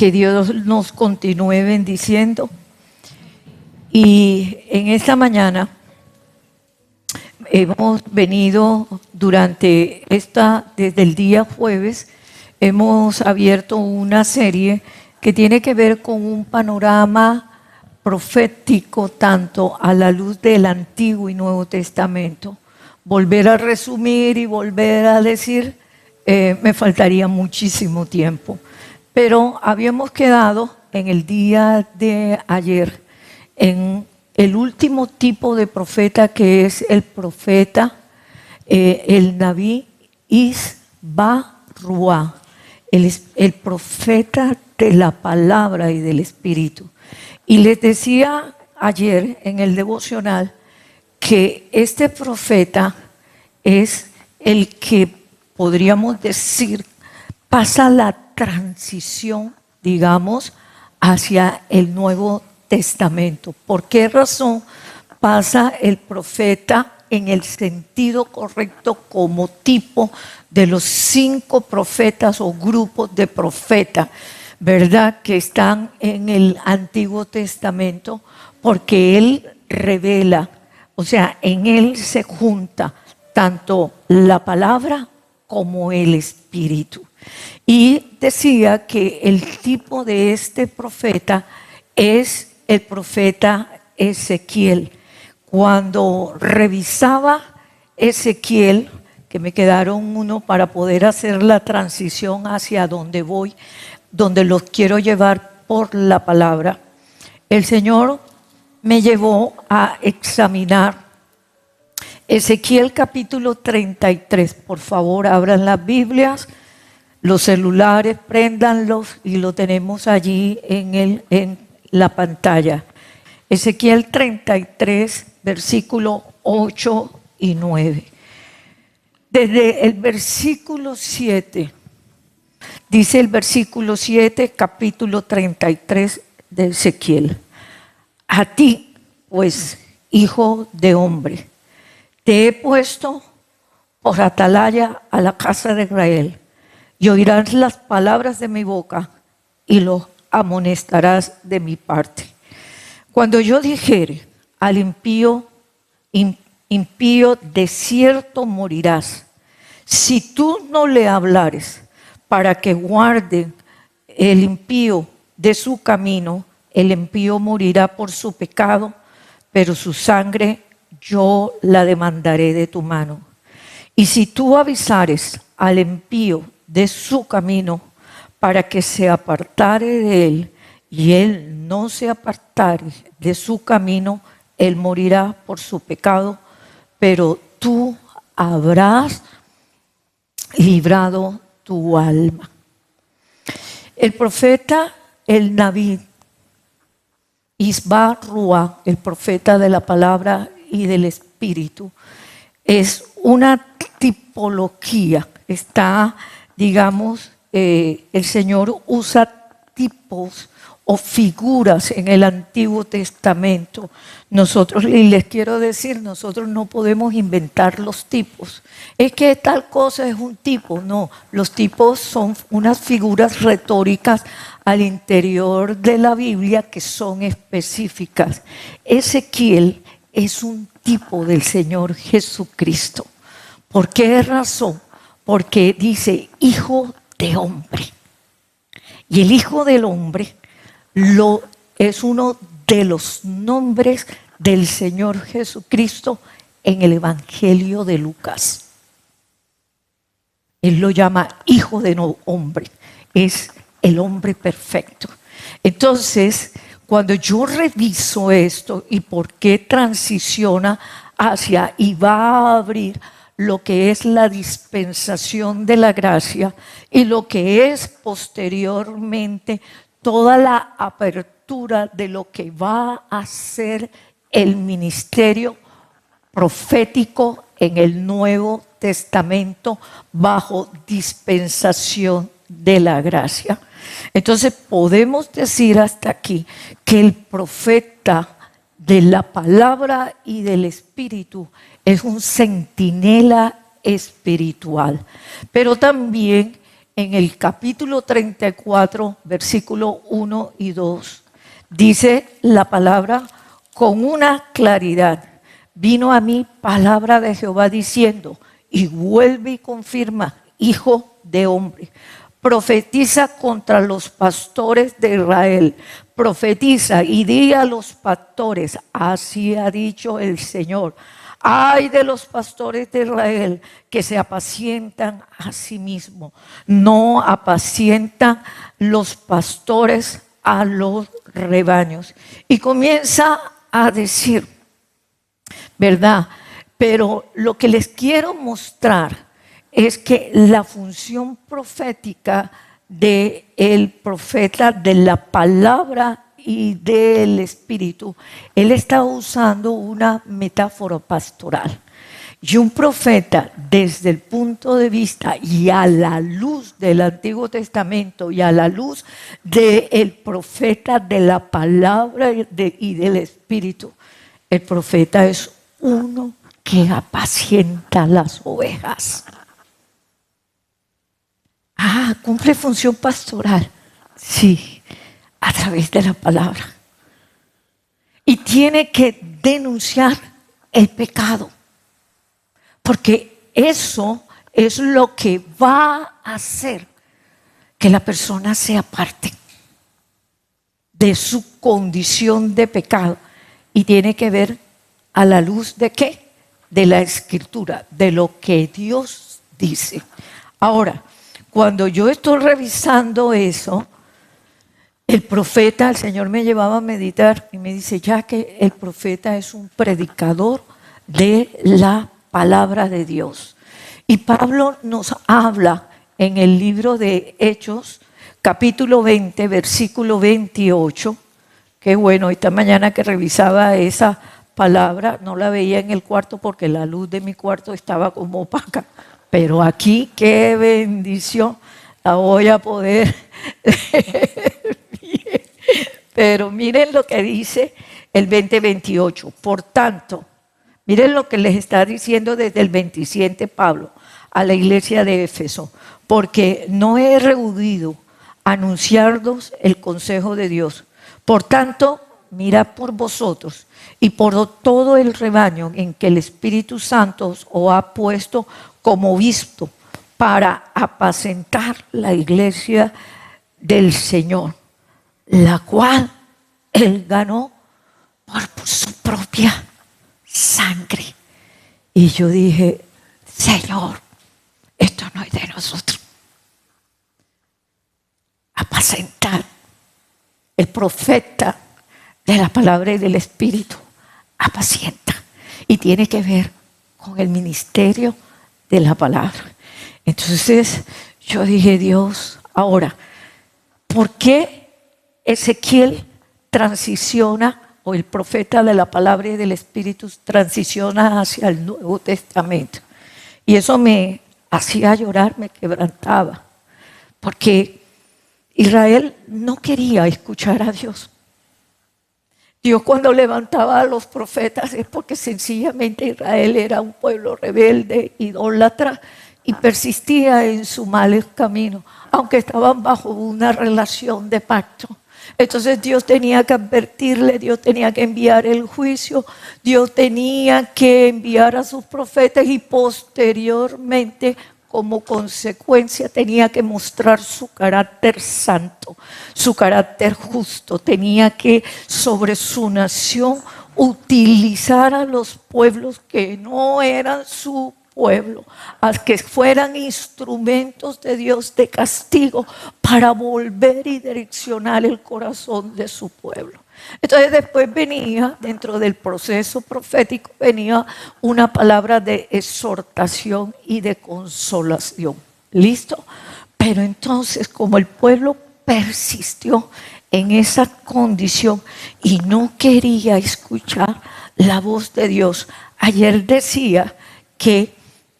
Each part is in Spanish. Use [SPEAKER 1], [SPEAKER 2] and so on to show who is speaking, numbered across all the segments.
[SPEAKER 1] Que Dios nos continúe bendiciendo. Y en esta mañana hemos venido desde el día jueves, hemos abierto una serie que tiene que ver con un panorama profético tanto a la luz del Antiguo y Nuevo Testamento. Volver a resumir y volver a decir, me faltaría muchísimo tiempo. Pero habíamos quedado en el día de ayer en el último tipo de profeta, que es el profeta, el Naví Isba-Ruá, el profeta de la palabra y del Espíritu. Y les decía ayer en el devocional que este profeta es el que podríamos decir pasa la transición, digamos, hacia el Nuevo Testamento. ¿Por qué razón pasa el profeta en el sentido correcto como tipo de los 5 profetas o grupos de profetas, verdad, que están en el Antiguo Testamento? Porque él revela, o sea, en él se junta tanto la palabra como el Espíritu. Y decía que el tipo de este profeta es el profeta Ezequiel. Cuando revisaba Ezequiel, que me quedaron uno para poder hacer la transición hacia donde voy, donde los quiero llevar por la palabra, el Señor me llevó a examinar Ezequiel capítulo 33. Por favor, abran las Biblias, los celulares, préndanlos y lo tenemos allí en la pantalla. Ezequiel 33, versículo 8 y 9. Desde el versículo 7, dice el versículo 7, capítulo 33 de Ezequiel. A ti, pues, hijo de hombre, te he puesto por atalaya a la casa de Israel, y oirás las palabras de mi boca y los amonestarás de mi parte. Cuando yo dijere al impío de cierto morirás, si tú no le hablares para que guarde el impío de su camino, el impío morirá por su pecado, pero su sangre yo la demandaré de tu mano. Y si tú avisares al impío de su camino para que se apartare de él, y él no se apartare de su camino, él morirá por su pecado, pero tú habrás librado tu alma. El profeta, el Naví Isba-Ruá, el profeta de la palabra y del Espíritu, es una tipología. Está, digamos, el Señor usa tipos o figuras en el Antiguo Testamento. Nosotros, y les quiero decir, nosotros no podemos inventar los tipos. Es que tal cosa es un tipo. No, los tipos son unas figuras retóricas al interior de la Biblia que son específicas. Ezequiel es un tipo del Señor Jesucristo. ¿Por qué razón? Porque dice hijo de hombre. Y el hijo del hombre es uno de los nombres del Señor Jesucristo en el Evangelio de Lucas. Él lo llama hijo de hombre. Es el hombre perfecto. Entonces, cuando yo reviso esto y por qué transiciona hacia y va a abrir lo que es la dispensación de la gracia y lo que es posteriormente toda la apertura de lo que va a ser el ministerio profético en el Nuevo Testamento bajo dispensación de la gracia. Entonces podemos decir hasta aquí que el profeta de la palabra y del Espíritu es un centinela espiritual, pero también en el capítulo 34, versículo 1 y 2, dice la palabra con una claridad. Vino a mí palabra de Jehová diciendo, y vuelve y confirma, hijo de hombre, profetiza contra los pastores de Israel, profetiza y di a los pastores, así ha dicho el Señor. Ay de los pastores de Israel que se apacientan a sí mismos, no apacientan los pastores a los rebaños. Y comienza a decir, ¿verdad? Pero lo que les quiero mostrar es que la función profética del profeta, de la palabra y del Espíritu, él está usando una metáfora pastoral. Y un profeta, desde el punto de vista y a la luz del Antiguo Testamento y a la luz del profeta de la palabra y del Espíritu, el profeta es uno que apacienta las ovejas. Cumple función pastoral. Sí, a través de la palabra. Y tiene que denunciar el pecado. Porque eso es lo que va a hacer que la persona se aparte de su condición de pecado. Y tiene que ver a la luz de ¿qué? De la Escritura, de lo que Dios dice. Ahora, cuando yo estoy revisando eso, el profeta, el Señor me llevaba a meditar y me dice, ya que el profeta es un predicador de la palabra de Dios. Y Pablo nos habla en el libro de Hechos, capítulo 20, versículo 28. Qué bueno, esta mañana que revisaba esa palabra, no la veía en el cuarto porque la luz de mi cuarto estaba como opaca. Pero aquí, qué bendición, la voy a poder leer bien. Pero miren lo que dice el 20:28. Por tanto, miren lo que les está diciendo desde el 27 Pablo a la iglesia de Éfeso. Porque no he rehuido anunciarnos el consejo de Dios. Por tanto, mirad por vosotros y por todo el rebaño en que el Espíritu Santo os ha puesto como obispo para apacentar la iglesia del Señor, la cual Él ganó por su propia sangre. Y yo dije, Señor, esto no es de nosotros. Apacentar. El profeta de la palabra y del Espíritu apacienta. Y tiene que ver con el ministerio de la palabra. Entonces yo dije, Dios, ahora, ¿por qué Ezequiel transiciona, o el profeta de la palabra y del Espíritu transiciona hacia el Nuevo Testamento? Y eso me hacía llorar, me quebrantaba, porque Israel no quería escuchar a Dios. Dios cuando levantaba a los profetas es porque sencillamente Israel era un pueblo rebelde, idólatra y persistía en su mal camino, aunque estaban bajo una relación de pacto. Entonces Dios tenía que advertirle, Dios tenía que enviar el juicio, Dios tenía que enviar a sus profetas y posteriormente, como consecuencia, tenía que mostrar su carácter santo, su carácter justo. Tenía que sobre su nación utilizar a los pueblos que no eran su pueblo, a que fueran instrumentos de Dios de castigo para volver y direccionar el corazón de su pueblo. Entonces después venía, dentro del proceso profético, venía una palabra de exhortación y de consolación. ¿Listo? Pero entonces, como el pueblo persistió en esa condición y no quería escuchar la voz de Dios, ayer decía que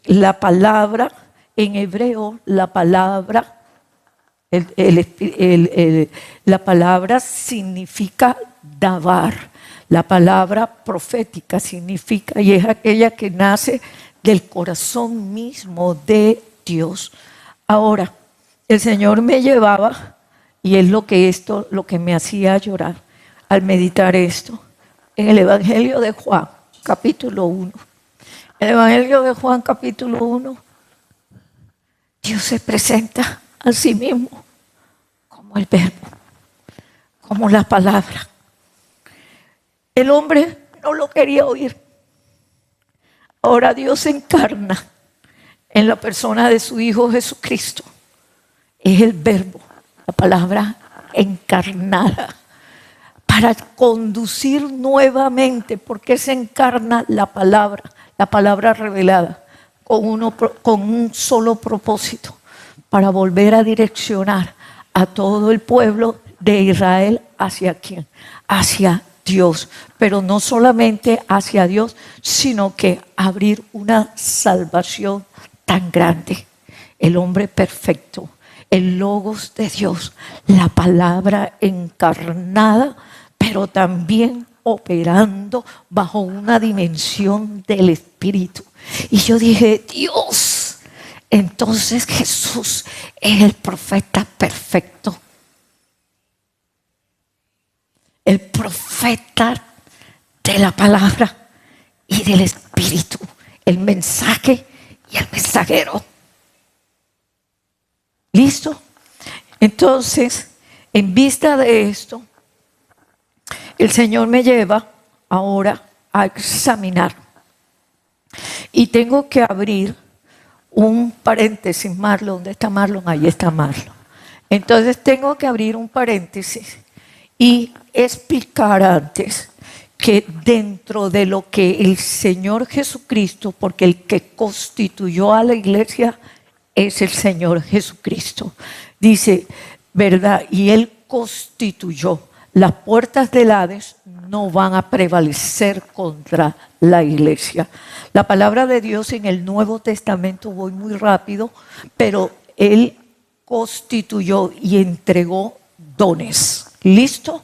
[SPEAKER 1] la palabra en hebreo, la palabra significa davar. La palabra profética significa, y es aquella que nace del corazón mismo de Dios. Ahora, el Señor me llevaba, y es lo que me hacía llorar al meditar esto, en el Evangelio de Juan, capítulo 1. El Evangelio de Juan, capítulo 1, Dios se presenta a sí mismo como el Verbo, como la palabra. El hombre no lo quería oír. Ahora Dios se encarna en la persona de su Hijo Jesucristo. Es el Verbo, la palabra encarnada, para conducir nuevamente, porque se encarna la palabra revelada, con un solo propósito, para volver a direccionar a todo el pueblo de Israel hacia quién, hacia Dios, pero no solamente hacia Dios, sino que abrir una salvación tan grande. El hombre perfecto, el Logos de Dios, la palabra encarnada, pero también operando bajo una dimensión del Espíritu. Y yo dije, Dios, entonces Jesús es el profeta perfecto. El profeta de la palabra y del Espíritu, el mensaje y el mensajero. ¿Listo? Entonces, en vista de esto, el Señor me lleva ahora a examinar. Y tengo que abrir un paréntesis. Marlon, ¿dónde está Marlon? Ahí está Marlon. Entonces tengo que abrir un paréntesis y explicar antes que dentro de lo que el Señor Jesucristo, porque el que constituyó a la iglesia es el Señor Jesucristo. Dice, ¿verdad? Y Él constituyó. Las puertas del Hades no van a prevalecer contra la iglesia. La palabra de Dios en el Nuevo Testamento, voy muy rápido, pero Él constituyó y entregó dones. ¿Listo?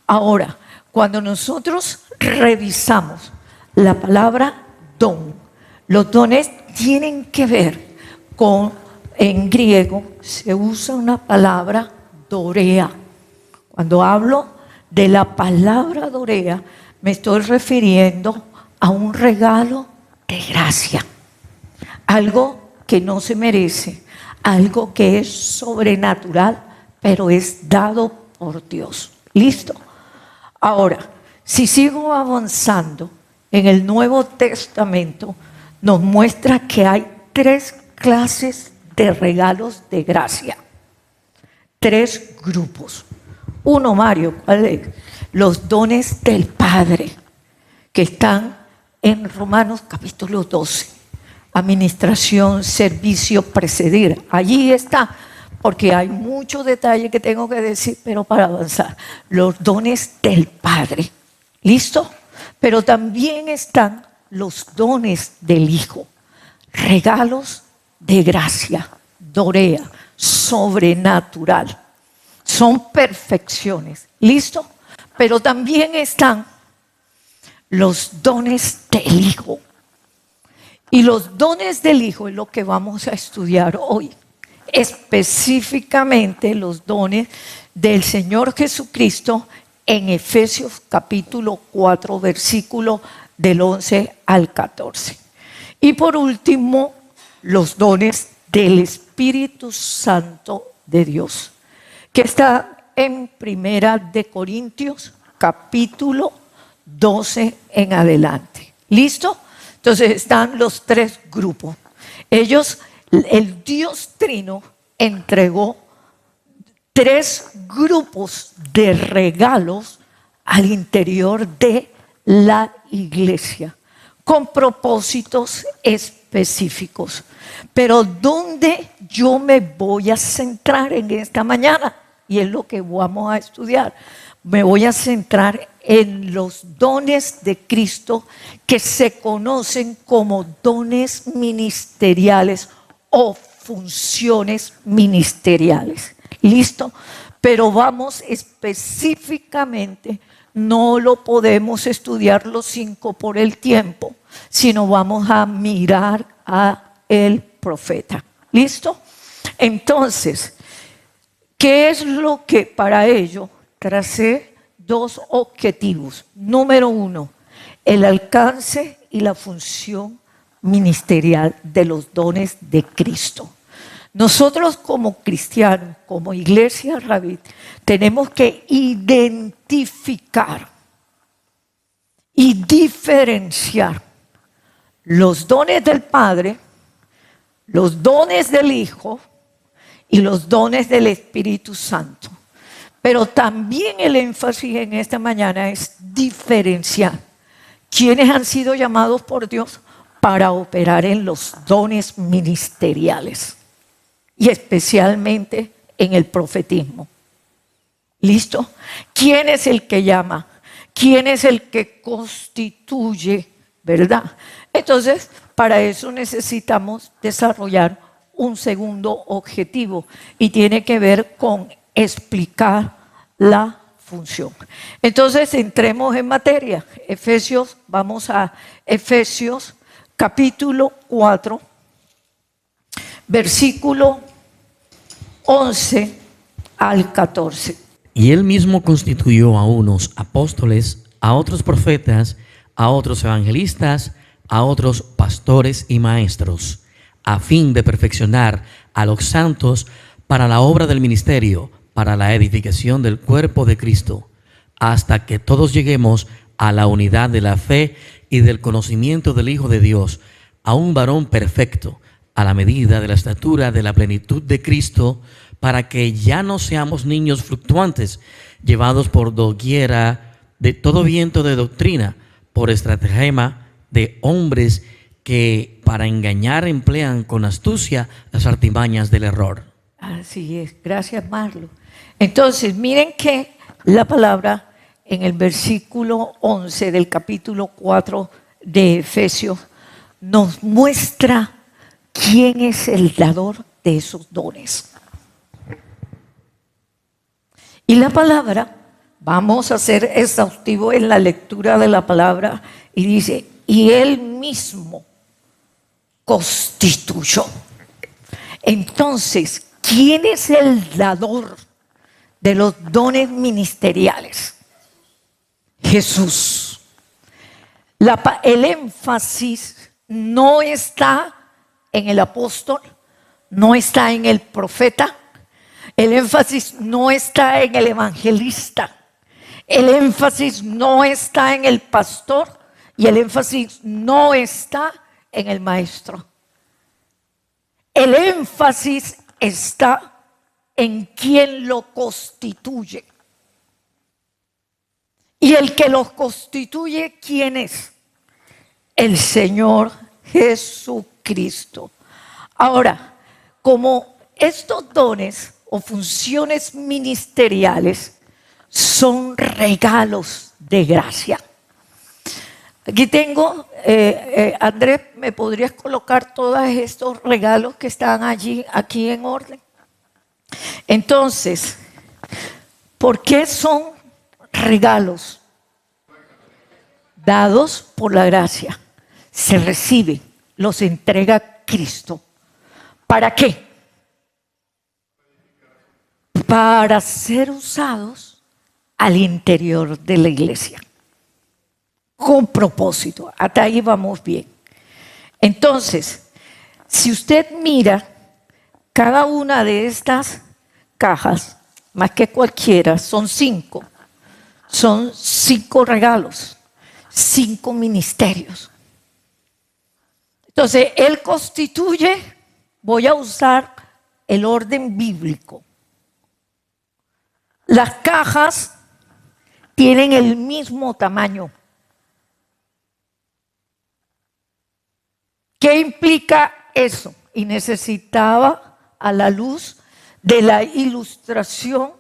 [SPEAKER 1] Ahora, cuando nosotros revisamos la palabra don, los dones tienen que ver con, en griego se usa una palabra dorea. Cuando hablo de la palabra dorea, me estoy refiriendo a un regalo de gracia, algo que no se merece, algo que es sobrenatural, pero es dado por Dios. ¿Listo? Ahora, si sigo avanzando en el Nuevo Testamento, nos muestra que hay 3 clases de regalos de gracia, 3 grupos. Uno, Mario, ¿cuál es? Los dones del Padre, que están en Romanos capítulo 12. Administración, servicio, precedir. Allí está, porque hay muchos detalles que tengo que decir, pero para avanzar. Los dones del Padre. ¿Listo? Pero también están los dones del Hijo. Regalos de gracia, dorea, sobrenatural. Son perfecciones. ¿Listo? Pero también están los dones del Hijo. Y los dones del Hijo es lo que vamos a estudiar hoy. Específicamente los dones del Señor Jesucristo en Efesios capítulo 4, versículo del 11 al 14. Y por último, los dones del Espíritu Santo de Dios, que está en Primera de Corintios, capítulo 12 en adelante. ¿Listo? Entonces están los 3 grupos. Ellos, el Dios Trino entregó 3 grupos de regalos al interior de la iglesia, con propósitos específicos. Pero ¿dónde yo me voy a centrar en esta mañana? Y es lo que vamos a estudiar. Me voy a centrar en los dones de Cristo que se conocen como dones ministeriales o funciones ministeriales. ¿Listo? Pero vamos específicamente, no lo podemos estudiar los 5 por el tiempo, sino vamos a mirar a el profeta. ¿Listo? Entonces, ¿Qué es lo que para ello tracé? Dos objetivos. Número uno, el alcance y la función ministerial de los dones de Cristo. Nosotros como cristianos, como Iglesia Rabí, tenemos que identificar y diferenciar los dones del Padre, los dones del Hijo y los dones del Espíritu Santo. Pero también el énfasis en esta mañana es diferenciar quienes han sido llamados por Dios para operar en los dones ministeriales y especialmente en el profetismo. ¿Listo? ¿Quién es el que llama? ¿Quién es el que constituye? ¿Verdad? Entonces, para eso necesitamos desarrollar un segundo objetivo y tiene que ver con explicar la función. Entonces, entremos en materia. Vamos a Efesios capítulo 4, versículo 11 al 14.
[SPEAKER 2] Y él mismo constituyó a unos apóstoles, a otros profetas, a otros evangelistas, a otros pastores y maestros, a fin de perfeccionar a los santos para la obra del ministerio, para la edificación del cuerpo de Cristo, hasta que todos lleguemos a la unidad de la fe y del conocimiento del Hijo de Dios, a un varón perfecto, a la medida de la estatura de la plenitud de Cristo, para que ya no seamos niños fluctuantes, llevados por doquiera de todo viento de doctrina, por estratagema de hombres que para engañar emplean con astucia las artimañas del error.
[SPEAKER 1] Así es, gracias Marlo. Entonces, miren que la palabra en el versículo 11 del capítulo 4 de Efesios nos muestra quién es el dador de esos dones. Y la palabra, vamos a ser exhaustivos en la lectura de la palabra, y dice, y él mismo constituyó. Entonces, ¿quién es el dador de los dones ministeriales? Jesús. El énfasis no está en el apóstol, no está en el profeta, el énfasis no está en el evangelista, el énfasis no está en el pastor y el énfasis no está en el maestro. El énfasis está en quien lo constituye. Y el que los constituye, ¿quién es? El Señor Jesucristo. Ahora, como estos dones o funciones ministeriales son regalos de gracia. Aquí tengo, Andrés, ¿me podrías colocar todos estos regalos que están aquí en orden? Entonces, ¿por qué son regalos? Dados por la gracia, se reciben, los entrega Cristo. ¿Para qué? Para ser usados al interior de la iglesia. Con propósito. Hasta ahí vamos bien. Entonces, si usted mira cada una de estas cajas, más que cualquiera, son 5. Son 5 regalos, 5 ministerios. Entonces, él constituye, voy a usar el orden bíblico. Las cajas tienen el mismo tamaño. ¿Qué implica eso? Y necesitaba, a la luz de la ilustración,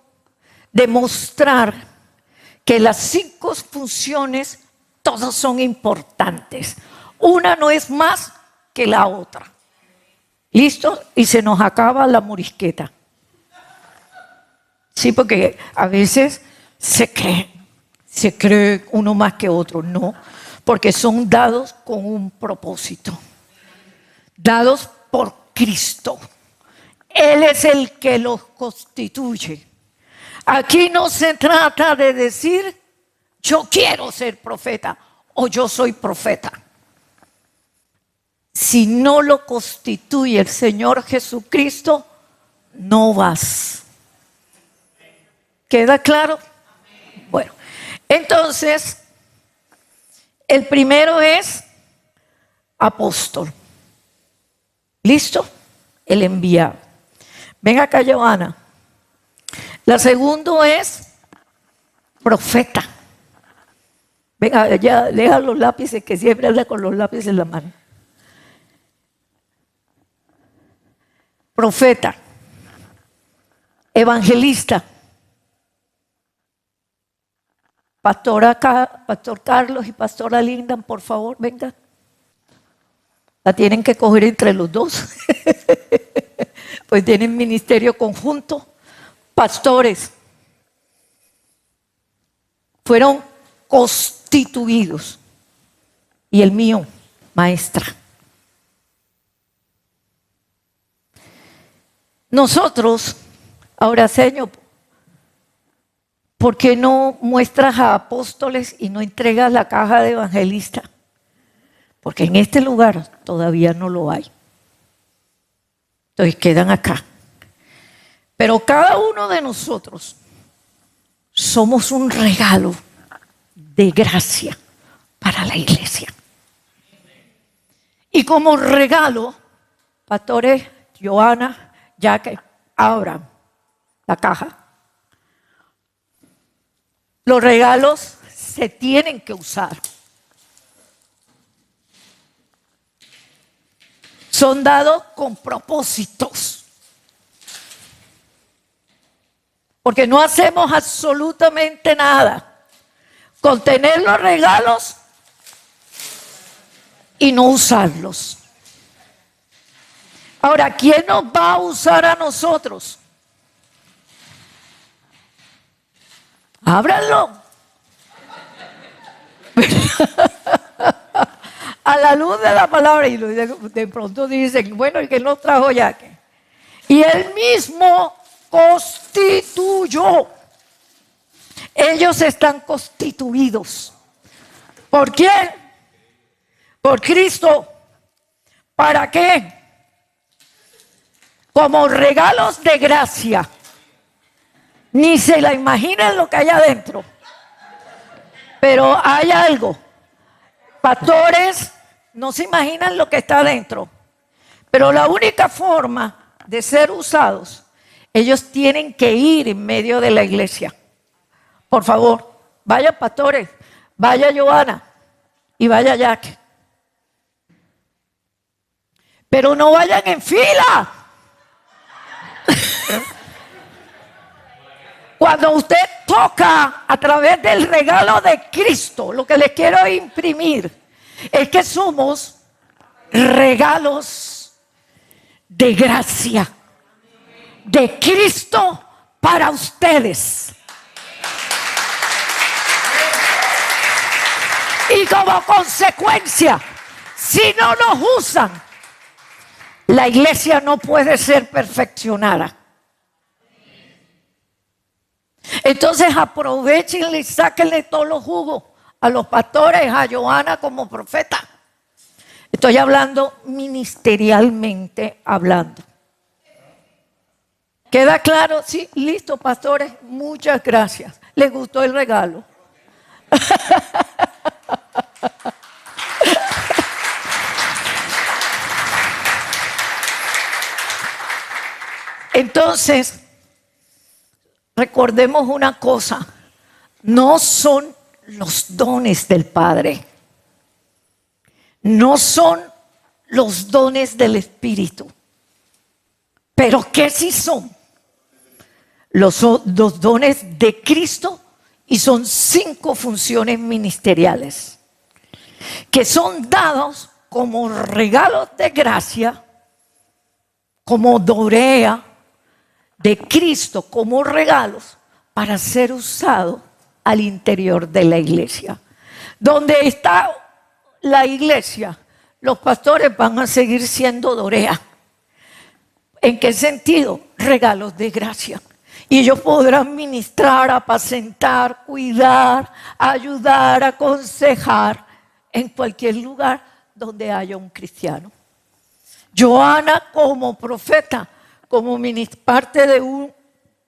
[SPEAKER 1] demostrar que las 5 funciones todas son importantes. Una no es más que la otra. ¿Listo? Y se nos acaba la morisqueta. Sí, porque a veces se cree uno más que otro. No, porque son dados con un propósito. Dados por Cristo. Él es el que los constituye. Aquí no se trata de decir, yo quiero ser profeta o yo soy profeta. Si no lo constituye el Señor Jesucristo, no vas. ¿Queda claro? Bueno, entonces, el primero es apóstol. ¿Listo? El enviado. Ven acá, Johanna. La segunda es profeta. Venga, ya deja los lápices, que siempre anda con los lápices en la mano. Profeta, evangelista, pastor Carlos y pastora Linda, por favor, vengan. La tienen que coger entre los dos, pues tienen ministerio conjunto. Pastores, fueron constituidos, y el mío, maestra. Nosotros, ahora Señor, ¿por qué no muestras a apóstoles y no entregas la caja de evangelista? Porque en este lugar todavía no lo hay. Entonces quedan acá. Pero cada uno de nosotros somos un regalo de gracia para la iglesia. Y como regalo, pastores Johanna, ya que abran la caja. Los regalos se tienen que usar. Son dados con propósitos. Porque no hacemos absolutamente nada con tener los regalos y no usarlos. Ahora, ¿quién nos va a usar a nosotros? Ábranlo. A la luz de la palabra, y de pronto dicen, bueno, ¿y quién nos trajo ya? Y él mismo constituyó. Ellos están constituidos. ¿Por quién? Por Cristo. ¿Para qué? Como regalos de gracia. Ni se la imaginan lo que hay adentro. Pero hay algo. Pastores no se imaginan lo que está adentro. Pero la única forma de ser usados, ellos tienen que ir en medio de la iglesia. Por favor, vayan pastores, vaya Johanna y vaya Jack. Pero no vayan en fila. Cuando usted toca a través del regalo de Cristo, lo que les quiero imprimir es que somos regalos de gracia de Cristo para ustedes. Y como consecuencia, si no nos usan, la iglesia no puede ser perfeccionada. Entonces aprovechenle y sáquenle todos los jugos a los pastores, a Johanna como profeta. Estoy hablando ministerialmente hablando. ¿Queda claro? Sí, listo, pastores. Muchas gracias. ¿Les gustó el regalo? Entonces, recordemos una cosa, no son los dones del Padre, no son los dones del Espíritu, pero ¿qué sí son? Los dones de Cristo, y son 5 funciones ministeriales que son dados como regalos de gracia, como dorea de Cristo, como regalos para ser usado al interior de la iglesia. Donde está la iglesia, los pastores van a seguir siendo dorea. ¿En qué sentido? Regalos de gracia. Y ellos podrán ministrar, apacentar, cuidar, ayudar, aconsejar en cualquier lugar donde haya un cristiano. Joana, como profeta, como parte de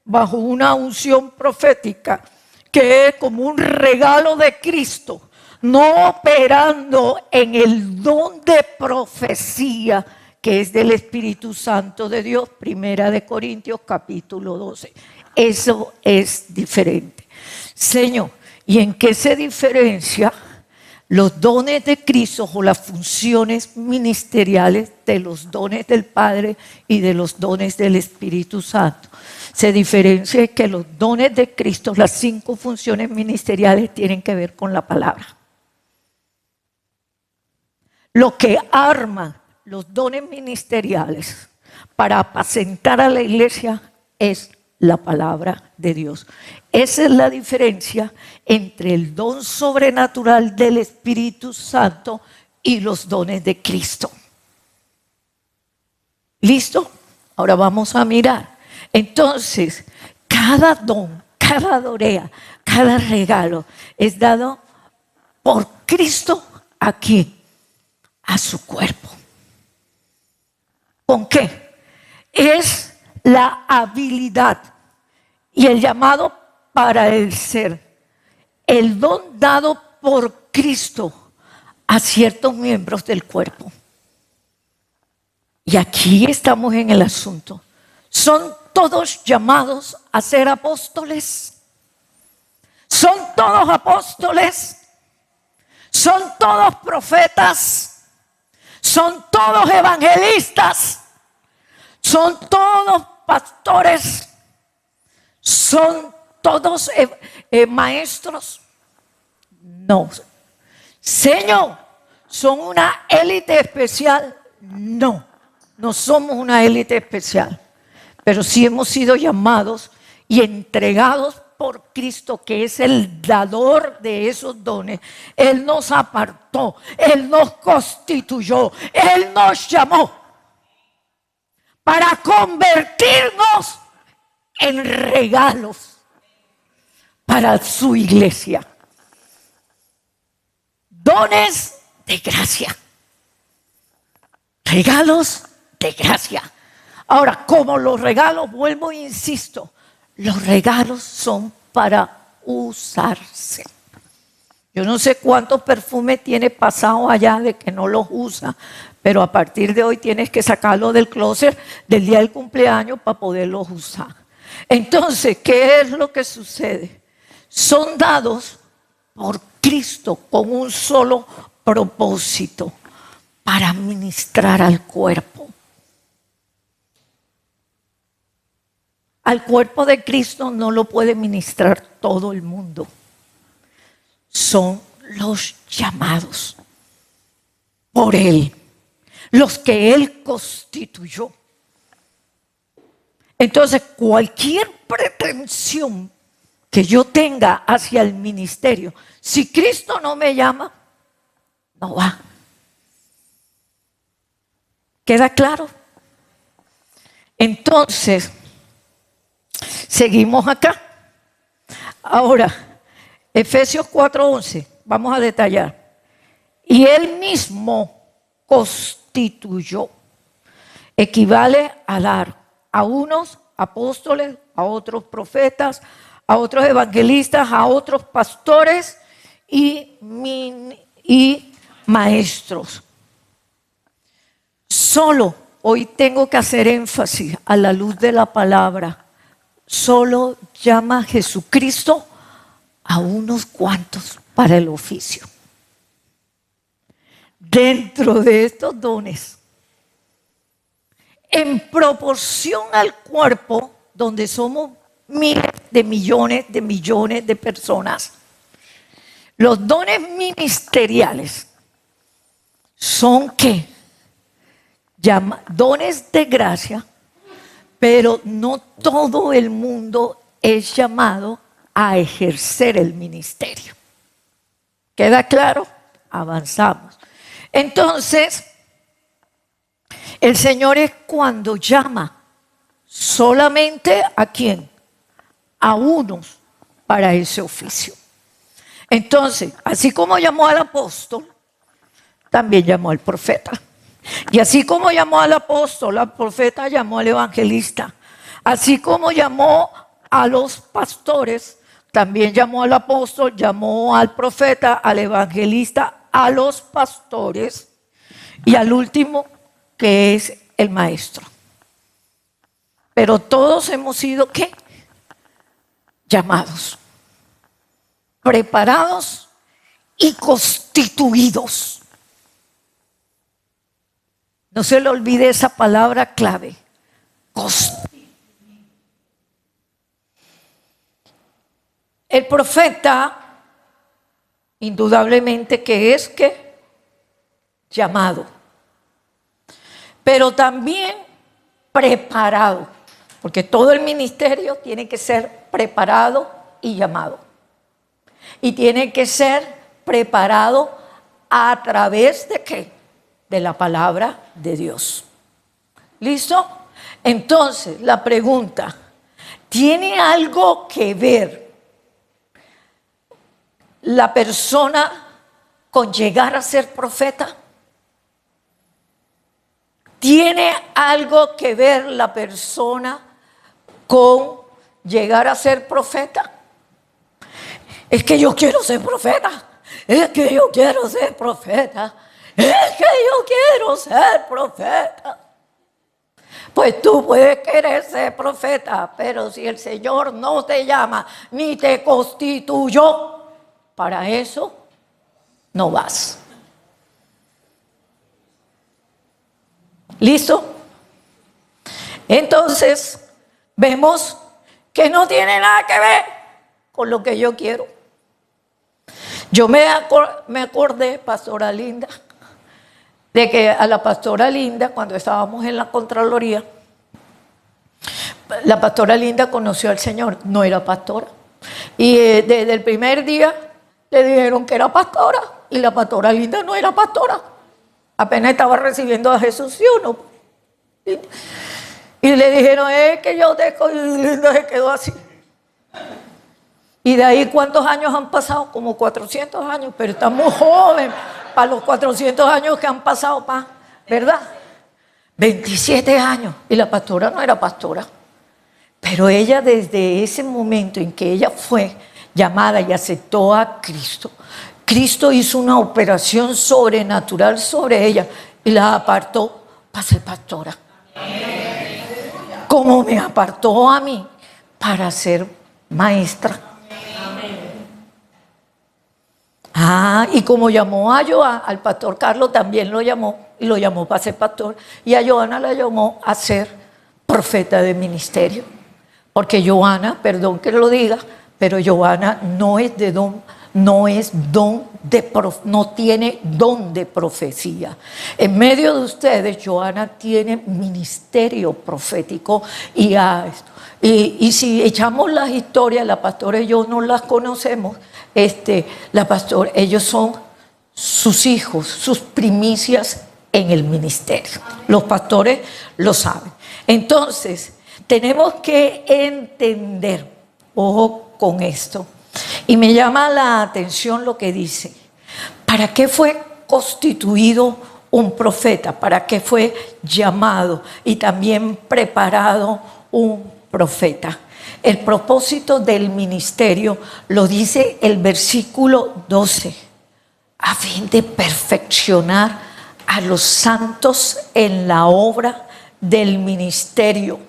[SPEAKER 1] bajo una unción profética, que es como un regalo de Cristo, no operando en el don de profecía que es del Espíritu Santo de Dios, 1 Corintios capítulo 12. Eso es diferente. Señor, ¿y en qué se diferencia los dones de Cristo o las funciones ministeriales de los dones del Padre y de los dones del Espíritu Santo? Se diferencia que los dones de Cristo, las 5 funciones ministeriales, tienen que ver con la palabra. Lo que arma los dones ministeriales para apacentar a la iglesia es la palabra de Dios. Esa es la diferencia entre el don sobrenatural del Espíritu Santo y los dones de Cristo. ¿Listo? Ahora vamos a mirar. Entonces, cada don, cada dorea, cada regalo es dado por Cristo aquí, a su cuerpo. ¿Con qué? Es la habilidad y el llamado para el ser. El don dado por Cristo a ciertos miembros del cuerpo. Y aquí estamos en el asunto. ¿Son todos llamados a ser apóstoles? ¿Son todos apóstoles? ¿Son todos profetas? ¿Son todos evangelistas? ¿Son todos pastores? ¿Son todos maestros? No. Señor, ¿son una élite especial? No, no somos una élite especial. Pero sí hemos sido llamados y entregados por Cristo, que es el dador de esos dones. Él nos apartó, Él nos constituyó, Él nos llamó para convertirnos en regalos para su iglesia. Dones de gracia. Regalos de gracia. Ahora, como los regalos, vuelvo e insisto, los regalos son para usarse. Yo no sé cuántos perfumes tiene pasado allá de que no los usa, pero a partir de hoy tienes que sacarlo del closet del día del cumpleaños para poderlos usar. Entonces, ¿qué es lo que sucede? Son dados por Cristo con un solo propósito: para ministrar al cuerpo. Al cuerpo de Cristo no lo puede ministrar todo el mundo. Son los llamados por Él, los que Él constituyó. Entonces, cualquier pretensión que yo tenga hacia el ministerio, si Cristo no me llama, no va. ¿Queda claro? Entonces, seguimos acá. Ahora, Efesios 4:11, vamos a detallar. Y Él mismo constituyó. Equivale a dar a unos apóstoles, a otros profetas, a otros evangelistas, a otros pastores y maestros. Solo hoy tengo que hacer énfasis a la luz de la palabra. Solo llama a Jesucristo a unos cuantos para el oficio. Dentro de estos dones, en proporción al cuerpo, donde somos miles de millones de personas, los dones ministeriales son ¿qué? Dones de gracia, pero no todo el mundo es llamado a ejercer el ministerio. ¿Queda claro? Avanzamos. Entonces, el Señor es cuando llama solamente ¿a quién? A unos para ese oficio. Entonces, así como llamó al apóstol, también llamó al profeta. Y así como llamó al apóstol, al profeta llamó al evangelista. Así como llamó a los pastores, también llamó al apóstol, llamó al profeta, al evangelista, a los pastores y al último, que es el maestro. Pero todos hemos sido, ¿qué? Llamados, preparados y constituidos. No se le olvide esa palabra clave, el profeta, indudablemente que es que llamado, pero también preparado, porque todo el ministerio tiene que ser preparado y llamado. Y tiene que ser preparado a través de ¿qué? De la palabra de Dios. ¿Listo? Entonces, la pregunta, ¿tiene algo que ver la persona con llegar a ser profeta? ¿Tiene algo que ver la persona con llegar a ser profeta? Es que yo quiero ser profeta. Es que yo quiero ser profeta. Es que yo quiero ser profeta. Pues tú puedes querer ser profeta, pero si el Señor no te llama ni te constituyó, para eso no vas. ¿Listo? Entonces, vemos que no tiene nada que ver con lo que yo quiero. Yo me acordé, pastora Linda, de que a la pastora Linda, cuando estábamos en la Contraloría, la pastora Linda conoció al Señor, no era pastora. Y desde el primer día le dijeron que era pastora, y la pastora Linda no era pastora. Apenas estaba recibiendo a Jesús, ¿sí o no? Y le dijeron, es que yo te escogí, y Linda se quedó así. Y de ahí, ¿cuántos años han pasado? Como 400 años, pero está muy joven para los 400 años que han pasado, ¿verdad? 27 años. Y la pastora no era pastora. Pero ella, desde ese momento en que ella fue llamada y aceptó a Cristo, Cristo hizo una operación sobrenatural sobre ella y la apartó para ser pastora. Como me apartó a mí para ser maestra. Y como llamó a Joana, al pastor Carlos también lo llamó, y lo llamó para ser pastor, y a Joana la llamó a ser profeta de ministerio. Porque Joana, perdón que lo diga, pero Joana no es de don, no tiene don de profecía. En medio de ustedes, Joana tiene ministerio profético y si echamos las historias, la pastora y yo no las conocemos. Ellos son sus hijos, sus primicias en el ministerio. Los pastores lo saben. Entonces, tenemos que entender, ojo con esto, y me llama la atención lo que dice. ¿Para qué fue constituido un profeta? ¿Para qué fue llamado y también preparado un profeta? El propósito del ministerio lo dice el versículo 12, a fin de perfeccionar a los santos en la obra del ministerio.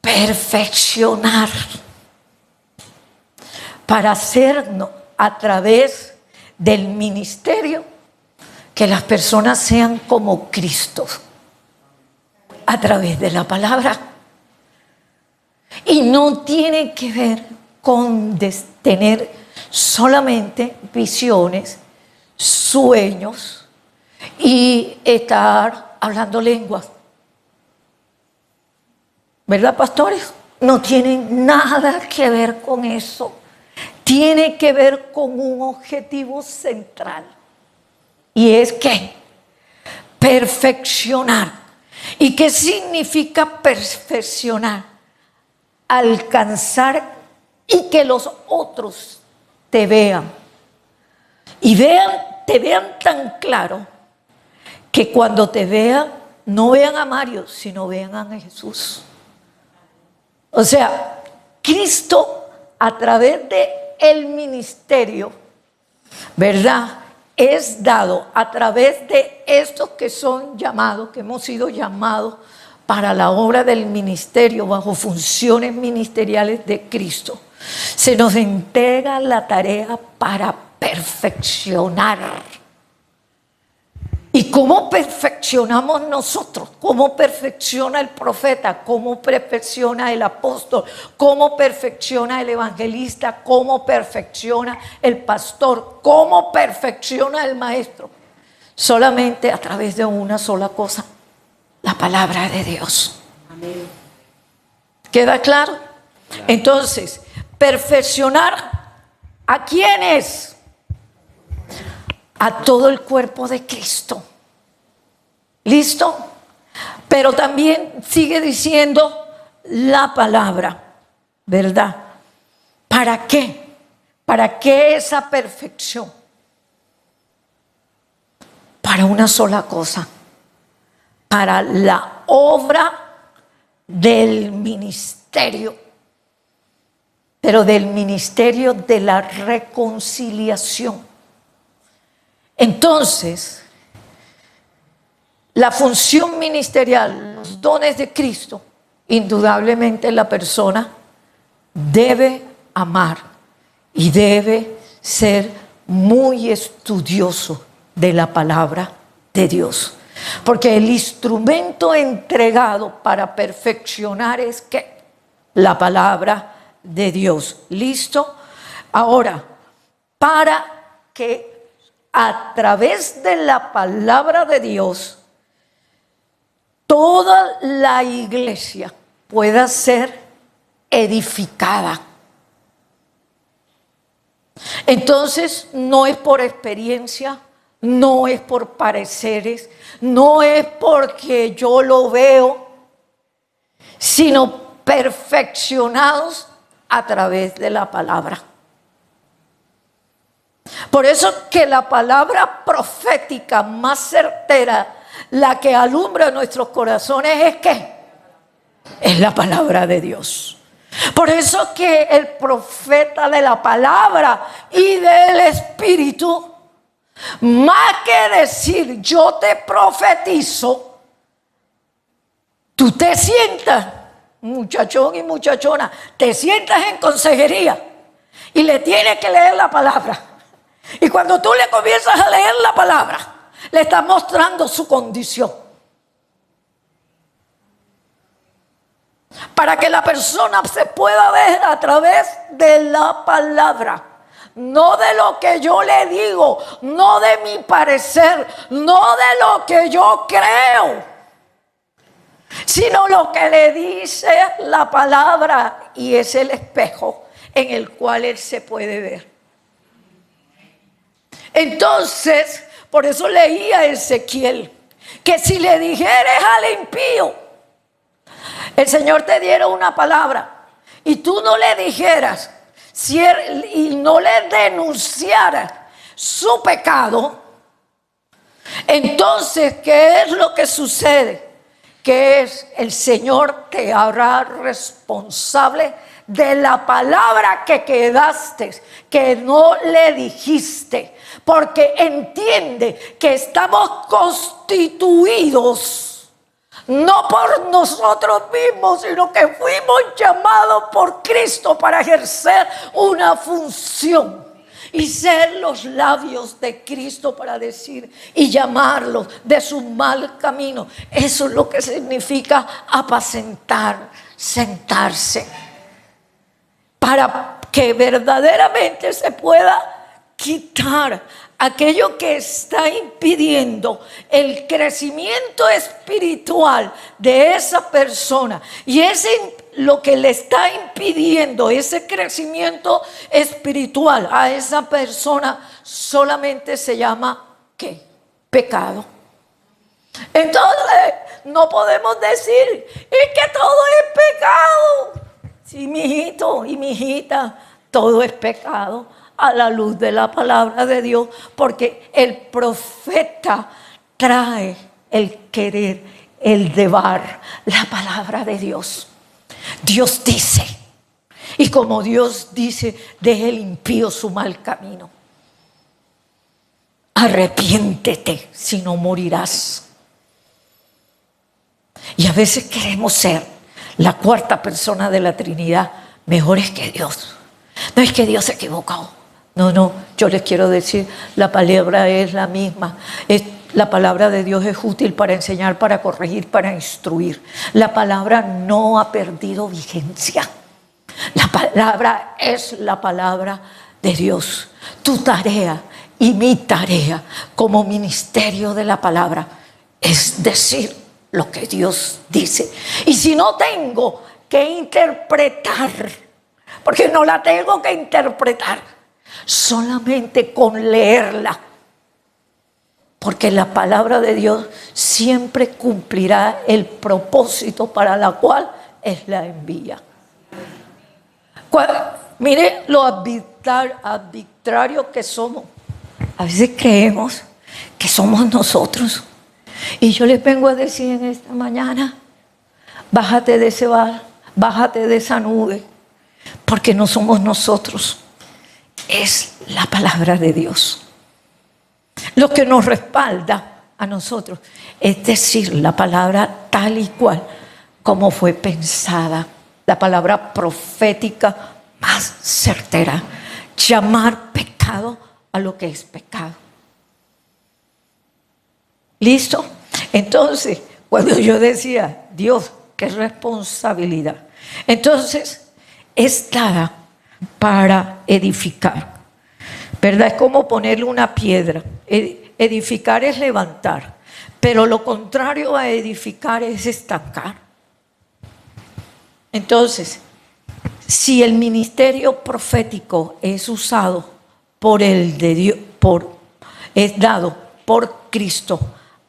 [SPEAKER 1] Perfeccionar para hacernos a través del ministerio que las personas sean como Cristo a través de la palabra. Y no tiene que ver con tener solamente visiones, sueños y estar hablando lenguas. ¿Verdad, pastores? No tienen nada que ver con eso. Tiene que ver con un objetivo central. Y es que perfeccionar. ¿Y qué significa perfeccionar? Alcanzar y que los otros te vean. Y te vean tan claro que cuando te vean, no vean a Mario, sino vean a Jesús. O sea, Cristo a través de el ministerio, ¿verdad?, es dado a través de estos que son llamados, que hemos sido llamados para la obra del ministerio, bajo funciones ministeriales de Cristo. Se nos entrega la tarea para perfeccionar. ¿Y cómo perfeccionamos nosotros? ¿Cómo perfecciona el profeta? ¿Cómo perfecciona el apóstol? ¿Cómo perfecciona el evangelista? ¿Cómo perfecciona el pastor? ¿Cómo perfecciona el maestro? Solamente a través de una sola cosa: la palabra de Dios. Amén. ¿Queda claro? Entonces, perfeccionar ¿a quiénes? A todo el cuerpo de Cristo. ¿Listo? Pero también sigue diciendo la palabra, ¿verdad? ¿Para qué? ¿Para qué esa perfección? Para una sola cosa: para la obra del ministerio, pero del ministerio de la reconciliación. Entonces, la función ministerial, los dones de Cristo, indudablemente la persona debe amar y debe ser muy estudioso de la palabra de Dios. Porque el instrumento entregado para perfeccionar es ¿qué? La palabra de Dios. ¿Listo? Ahora, para que a través de la palabra de Dios toda la iglesia pueda ser edificada. Entonces, no es por experiencia, no es por pareceres, no es porque yo lo veo, sino perfeccionados a través de la palabra. Por eso que la palabra profética más certera, la que alumbra nuestros corazones, es ¿qué? Es la palabra de Dios. Por eso que el profeta de la palabra y del Espíritu, más que decir yo te profetizo, tú te sientas, muchachón y muchachona, te sientas en consejería y le tienes que leer la palabra. Y cuando tú le comienzas a leer la palabra, le estás mostrando su condición. Para que la persona se pueda ver a través de la palabra. No de lo que yo le digo, no de mi parecer, no de lo que yo creo, sino lo que le dice la palabra, y es el espejo en el cual él se puede ver. Entonces, por eso leía Ezequiel, que si le dijeres al impío, el Señor te diera una palabra, y tú no le dijeras y no le denunciaras su pecado, entonces, ¿qué es lo que sucede? Que es el Señor te hará responsable de la palabra que quedaste, que no le dijiste, porque entiende que estamos constituidos no por nosotros mismos, sino que fuimos llamados por Cristo para ejercer una función y ser los labios de Cristo para decir y llamarlos de su mal camino. Eso es lo que significa apacentar, sentarse, para que verdaderamente se pueda quitar aquello que está impidiendo el crecimiento espiritual de esa persona. Y lo que le está impidiendo ese crecimiento espiritual a esa persona solamente se llama ¿qué? Pecado. Entonces, no podemos decir, es que todo es pecado. Sí, mi hijito y mi hijita, todo es pecado a la luz de la palabra de Dios, porque el profeta trae el querer, el deber, la palabra de Dios. Dios dice, y como Dios dice, deje el impío su mal camino. Arrepiéntete, si no morirás. Y a veces queremos ser la cuarta persona de la Trinidad, mejores que Dios. No es que Dios se equivocó. No, yo les quiero decir, la palabra es la misma. La palabra de Dios es útil para enseñar, para corregir, para instruir. La palabra no ha perdido vigencia. La palabra es la palabra de Dios. Tu tarea y mi tarea como ministerio de la palabra es decir lo que Dios dice. Y si no tengo que interpretar, porque no la tengo que interpretar, solamente con leerla, porque la palabra de Dios siempre cumplirá el propósito para la cual Él la envía. Mire lo arbitrario que somos. A veces creemos que somos nosotros. Y yo les vengo a decir en esta mañana, bájate de ese bar, bájate de esa nube, porque no somos nosotros, es la palabra de Dios. Lo que nos respalda a nosotros es decir la palabra tal y cual como fue pensada, la palabra profética más certera, llamar pecado a lo que es pecado. ¿Listo? Entonces, cuando yo decía, Dios, qué responsabilidad. Entonces, es dada para edificar, ¿verdad? Es como ponerle una piedra. Edificar es levantar, pero lo contrario a edificar es estancar. Entonces, si el ministerio profético es usado por el de Dios, es dado por Cristo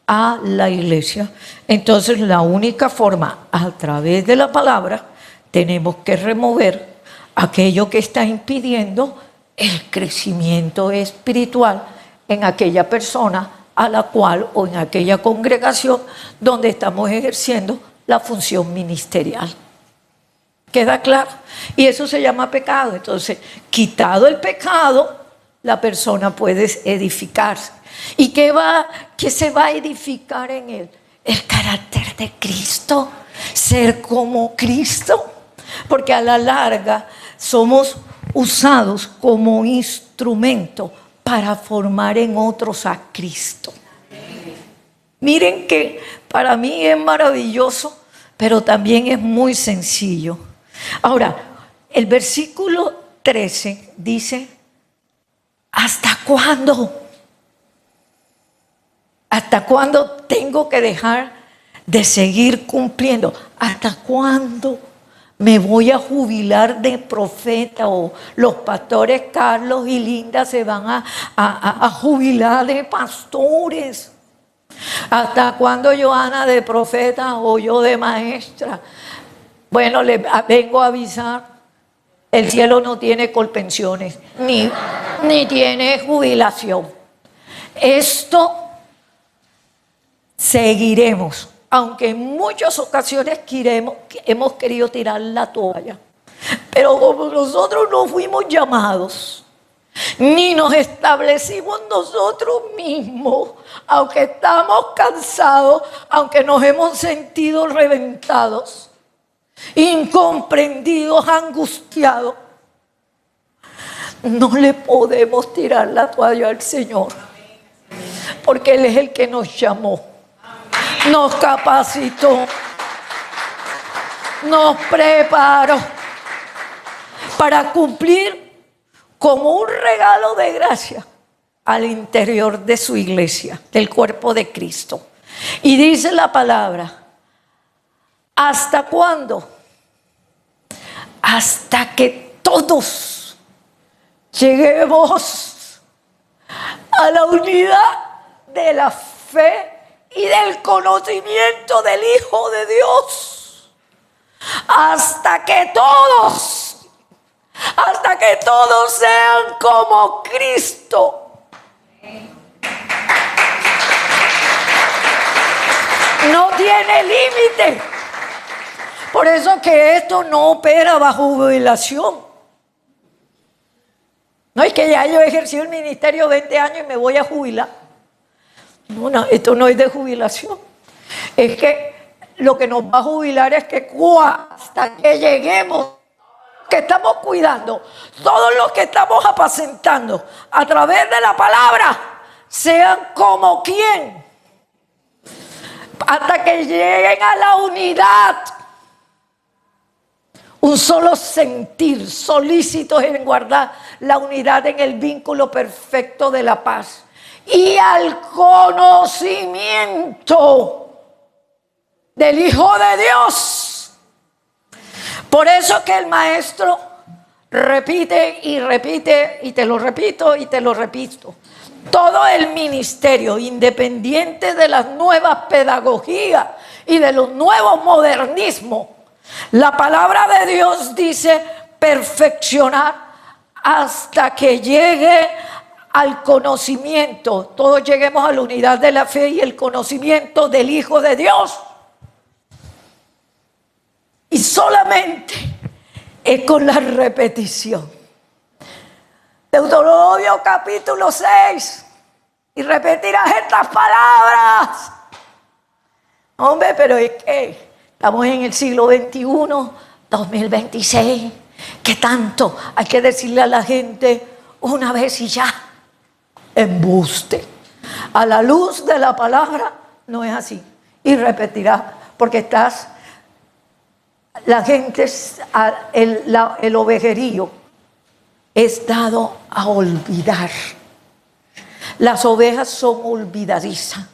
[SPEAKER 1] a la iglesia, entonces la única forma, a través de la palabra, tenemos que remover aquello que está impidiendo el crecimiento espiritual en aquella persona a la cual o en aquella congregación donde estamos ejerciendo la función ministerial. ¿Queda claro? Y eso se llama pecado. Entonces, quitado el pecado, la persona puede edificarse. ¿Y qué se va a edificar en él? El carácter de Cristo, ser como Cristo, porque a la larga somos usados como instrumento para formar en otros a Cristo. Miren que para mí es maravilloso, pero también es muy sencillo. Ahora, el versículo 13 dice, ¿hasta cuándo? ¿Hasta cuándo tengo que dejar de seguir cumpliendo? ¿Hasta cuándo me voy a jubilar de profeta? O los pastores Carlos y Linda se van a jubilar de pastores. ¿Hasta cuándo Joana de profeta o yo de maestra? Bueno, les vengo a avisar, el cielo no tiene colpensiones, ni tiene jubilación. Esto seguiremos, aunque en muchas ocasiones hemos querido tirar la toalla. Pero como nosotros no fuimos llamados, ni nos establecimos nosotros mismos, aunque estamos cansados, aunque nos hemos sentido reventados, incomprendidos, angustiados, no le podemos tirar la toalla al Señor, porque Él es el que nos llamó, nos capacitó, nos preparó para cumplir como un regalo de gracia al interior de su iglesia, del cuerpo de Cristo. Y dice la palabra, ¿hasta cuándo? Hasta que todos lleguemos a la unidad de la fe y del conocimiento del Hijo de Dios, hasta que todos sean como Cristo. No tiene límite. Por eso que esto no opera bajo jubilación. No es que ya yo he ejercido el ministerio 20 años y me voy a jubilar. No, esto no es de jubilación. Es que lo que nos va a jubilar es que hasta que lleguemos, que estamos cuidando, todos los que estamos apacentando a través de la palabra, sean como quien, hasta que lleguen a la unidad, un solo sentir, solícitos en guardar la unidad en el vínculo perfecto de la paz y al conocimiento del Hijo de Dios. Por eso que el maestro repite y repite, y te lo repito y te lo repito, todo el ministerio, independiente de las nuevas pedagogías y de los nuevos modernismos, la palabra de Dios dice perfeccionar hasta que llegue al conocimiento, todos lleguemos a la unidad de la fe y el conocimiento del Hijo de Dios. Y solamente es con la repetición. Deuteronomio capítulo 6. Y repetirás estas palabras. Hombre, pero es que estamos en el siglo XXI, 2026. ¿Qué tanto hay que decirle a la gente una vez y ya? Embuste. A la luz de la palabra no es así. Y repetirás, porque estás... La gente, el ovejerío es dado a olvidar. Las ovejas son olvidadizas.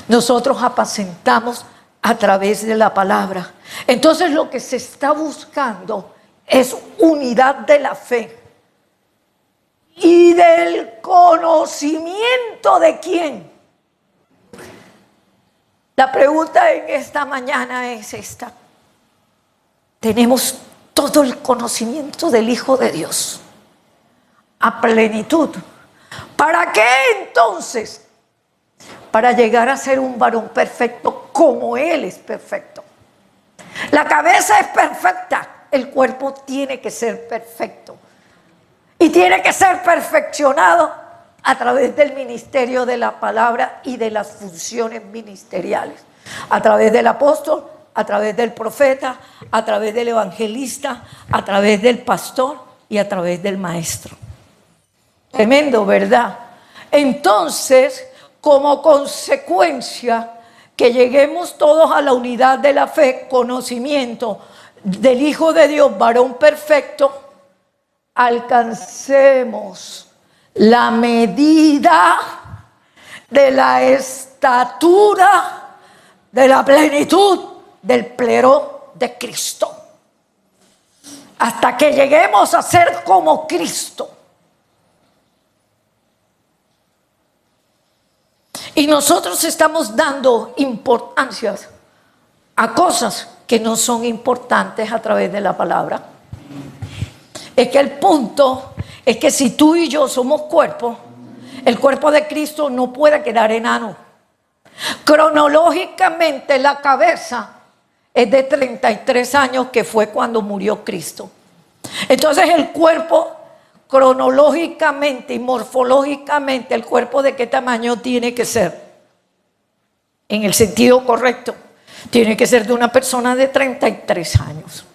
[SPEAKER 1] Nosotros apacentamos a través de la palabra. Entonces lo que se está buscando es unidad de la fe y del conocimiento de quién. La pregunta en esta mañana es esta. Tenemos todo el conocimiento del Hijo de Dios a plenitud. ¿Para qué entonces? Para llegar a ser un varón perfecto como Él es perfecto. La cabeza es perfecta, el cuerpo tiene que ser perfecto. Y tiene que ser perfeccionado a través del ministerio de la palabra y de las funciones ministeriales. A través del apóstol, a través del profeta, a través del evangelista, a través del pastor y a través del maestro. Tremendo, ¿verdad? Entonces, como consecuencia, que lleguemos todos a la unidad de la fe, conocimiento del Hijo de Dios, varón perfecto, alcancemos la medida de la estatura de la plenitud del plero de Cristo, hasta que lleguemos a ser como Cristo. Y nosotros estamos dando importancia a cosas que no son importantes a través de la palabra. Es que el punto es que si tú y yo somos cuerpo, el cuerpo de Cristo no puede quedar enano. Cronológicamente la cabeza es de 33 años, que fue cuando murió Cristo. Entonces el cuerpo, cronológicamente y morfológicamente, el cuerpo de qué tamaño tiene que ser, en el sentido correcto, tiene que ser de una persona de 33 años.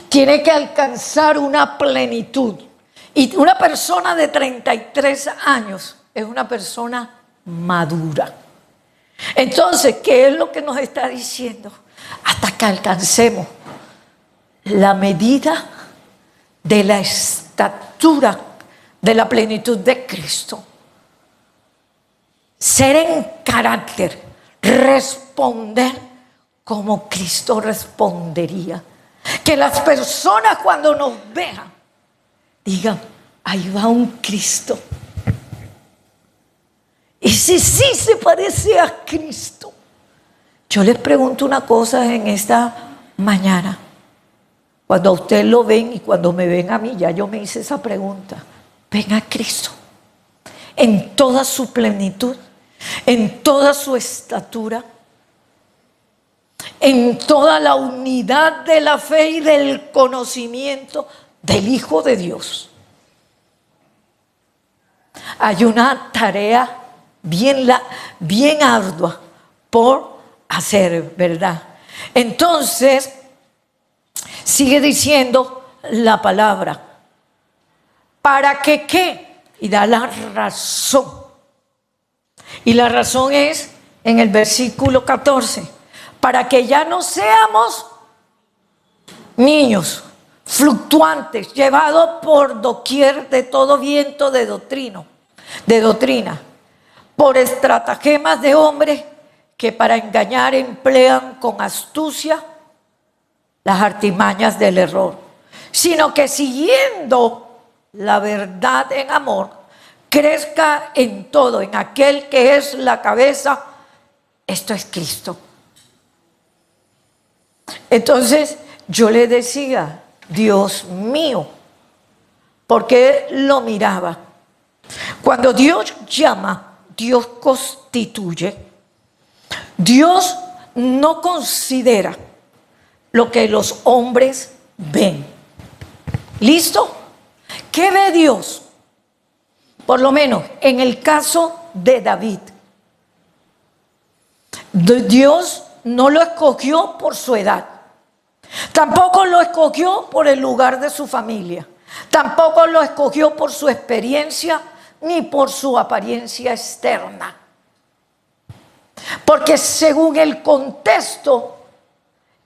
[SPEAKER 1] Tiene que alcanzar una plenitud. Y una persona de 33 años es una persona madura. Entonces, ¿qué es lo que nos está diciendo? Hasta que alcancemos la medida de la estatura de la plenitud de Cristo. Ser en carácter, responder como Cristo respondería. Que las personas cuando nos vean digan, ahí va un Cristo. Y dice, sí se parece a Cristo. Yo les pregunto una cosa en esta mañana. Cuando a usted lo ven y cuando me ven a mí, ya yo me hice esa pregunta. ¿Ven a Cristo en toda su plenitud, en toda su estatura, en toda la unidad de la fe y del conocimiento del Hijo de Dios? Hay una tarea bien ardua por hacer, ¿verdad? Entonces, sigue diciendo la palabra. ¿Para que qué? Y da la razón. Y la razón es en el versículo 14. Para que ya no seamos niños fluctuantes, llevados por doquier de todo viento de doctrina, por estratagemas de hombres que para engañar emplean con astucia las artimañas del error, sino que siguiendo la verdad en amor, crezca en todo, en aquel que es la cabeza, esto es Cristo. Entonces yo le decía, Dios mío, ¿por qué lo miraba? Cuando Dios llama, Dios constituye. Dios no considera lo que los hombres ven. ¿Listo? ¿Qué ve Dios? Por lo menos en el caso de David. Dios no lo escogió por su edad. Tampoco lo escogió por el lugar de su familia. Tampoco lo escogió por su experiencia ni por su apariencia externa. Porque según el contexto,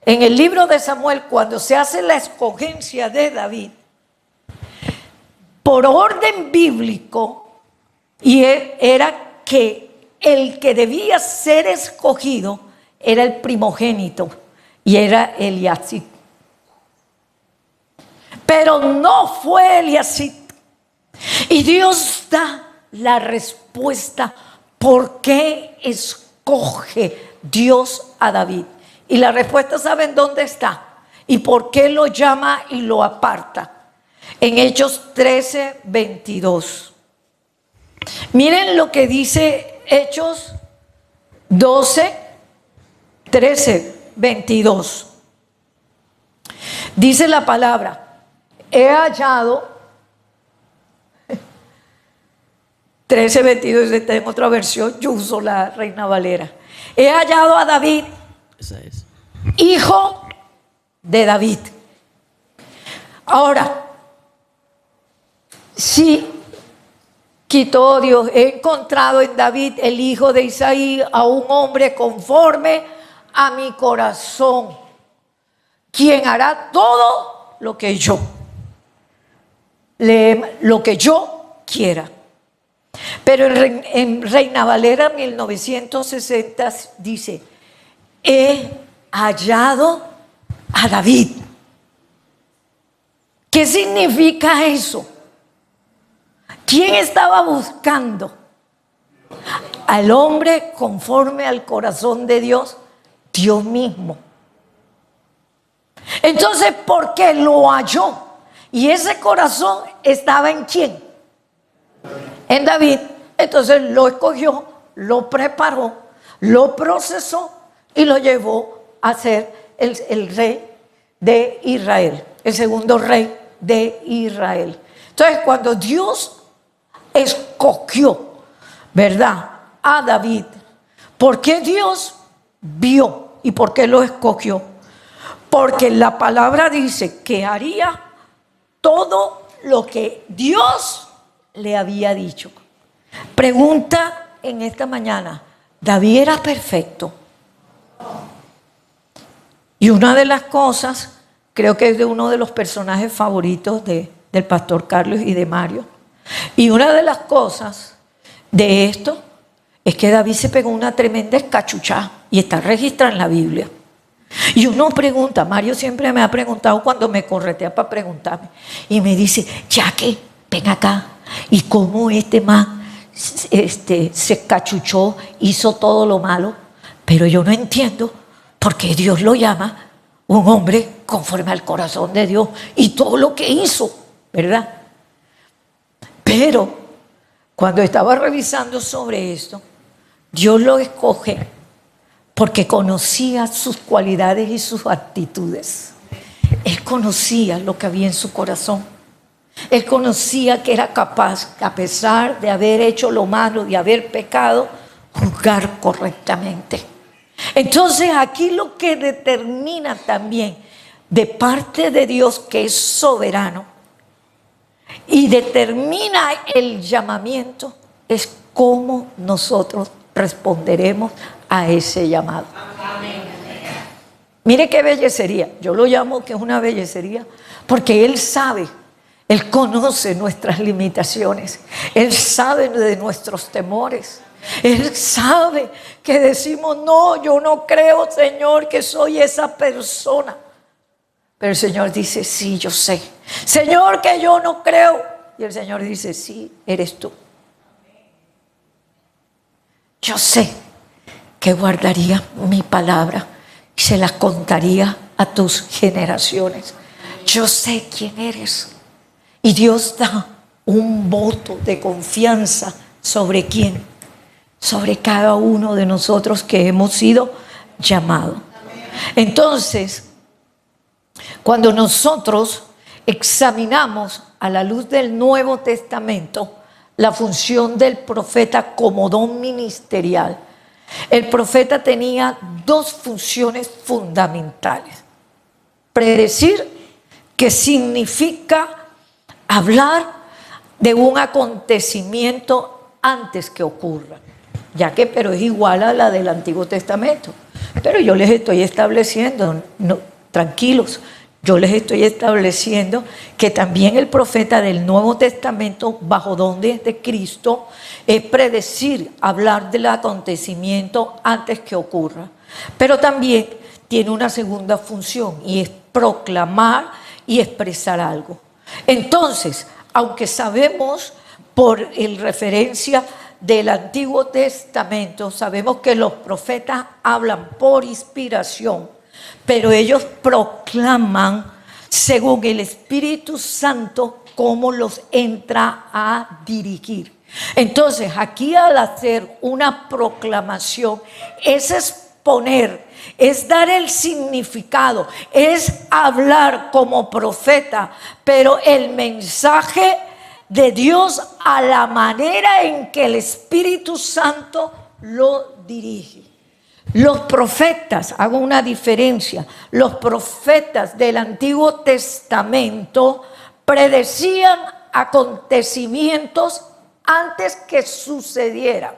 [SPEAKER 1] en el libro de Samuel, cuando se hace la escogencia de David, por orden bíblico, y era que el que debía ser escogido era el primogénito, y era Eliasib. Pero no fue Eliasib. Y Dios da la respuesta por qué escoge Dios a David. Y la respuesta, ¿saben dónde está? ¿Y por qué lo llama y lo aparta? En Hechos 13, 22. Miren lo que dice Hechos 12, 13, 22. Dice la palabra, he hallado, 13, 22, está en otra versión, yo uso la Reina Valera. He hallado a David,
[SPEAKER 2] Esa es.
[SPEAKER 1] hijo de David. Ahora, si quitó Dios, he encontrado en David, el hijo de Isaí, a un hombre conforme a mi corazón, quien hará todo lo que yo quiera. Pero en Reina Valera 1960 dice, he hallado a David. ¿Qué significa eso? ¿Quién estaba buscando? Al hombre conforme al corazón de Dios, Dios mismo. Entonces, ¿por qué lo halló? Y ese corazón estaba ¿en quién? En David. Entonces lo escogió, lo preparó, lo procesó y lo llevó a ser el rey de Israel, el segundo rey de Israel. Entonces, cuando Dios escogió, ¿verdad?, a David, ¿por qué Dios vio y por qué lo escogió? Porque la palabra dice que haría todo lo que Dios le había dicho. Pregunta en esta mañana, ¿David era perfecto? Y una de las cosas, creo que es de uno de los personajes favoritos del pastor Carlos y de Mario, y una de las cosas de esto es que David se pegó una tremenda escachuchada y está registrada en la Biblia. Y uno pregunta, Mario siempre me ha preguntado cuando me corretea para preguntarme, y me dice, Jackie, ven acá, ¿y cómo este man se cachuchó, hizo todo lo malo, pero yo no entiendo por qué Dios lo llama un hombre conforme al corazón de Dios y todo lo que hizo, ¿verdad? Pero cuando estaba revisando sobre esto, Dios lo escoge porque conocía sus cualidades y sus actitudes. Él conocía lo que había en su corazón. Él conocía que era capaz, a pesar de haber hecho lo malo, de haber pecado, juzgar correctamente. Entonces aquí lo que determina también de parte de Dios, que es soberano y determina el llamamiento, es cómo nosotros responderemos a ese llamado. Mire qué bellecería. Yo lo llamo que es una bellecería porque Él sabe, Él conoce nuestras limitaciones, Él sabe de nuestros temores. Él sabe que decimos, no, yo no creo, Señor, que soy esa persona. Pero el Señor dice, sí, yo sé. Señor, que yo no creo. Y el Señor dice, sí, eres tú. Yo sé que guardaría mi palabra y se la contaría a tus generaciones. Yo sé quién eres. Y Dios da un voto de confianza sobre quién. Sobre cada uno de nosotros que hemos sido llamados. Entonces, cuando nosotros examinamos a la luz del Nuevo Testamento la función del profeta como don ministerial, el profeta tenía dos funciones fundamentales. Predecir, que significa hablar de un acontecimiento antes que ocurra. Ya que, pero es igual a la del Antiguo Testamento. Pero yo les estoy estableciendo, no, tranquilos, yo les estoy estableciendo que también el profeta del Nuevo Testamento, bajo donde de Cristo, es predecir, hablar del acontecimiento antes que ocurra. Pero también tiene una segunda función y es proclamar y expresar algo. Entonces, aunque sabemos por el referencia del Antiguo Testamento, sabemos que los profetas hablan por inspiración, pero ellos proclaman según el Espíritu Santo cómo los entra a dirigir. Entonces, aquí al hacer una proclamación es exponer, es dar el significado, es hablar como profeta, pero el mensaje de Dios a la manera en que el Espíritu Santo lo dirige. Los profetas, hago una diferencia, los profetas del Antiguo Testamento predecían acontecimientos antes que sucedieran.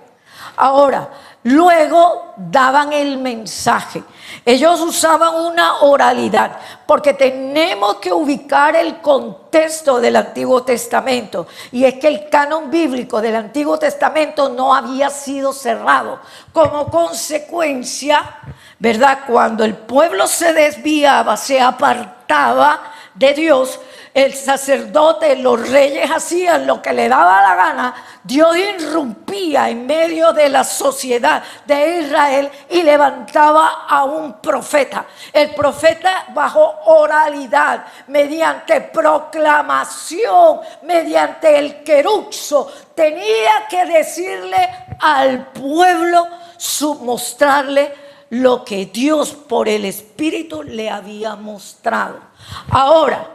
[SPEAKER 1] Ahora, luego daban el mensaje. Ellos usaban una oralidad, porque tenemos que ubicar el contexto del Antiguo Testamento. Y es que el canon bíblico del Antiguo Testamento no había sido cerrado. Como consecuencia, ¿verdad? Cuando el pueblo se desviaba, se apartaba de Dios, el sacerdote, los reyes hacían lo que le daba la gana. Dios irrumpía en medio de la sociedad de Israel y levantaba a un profeta. El profeta bajo oralidad, mediante proclamación, mediante el queruxo, tenía que decirle al pueblo, mostrarle lo que Dios por el Espíritu le había mostrado. Ahora,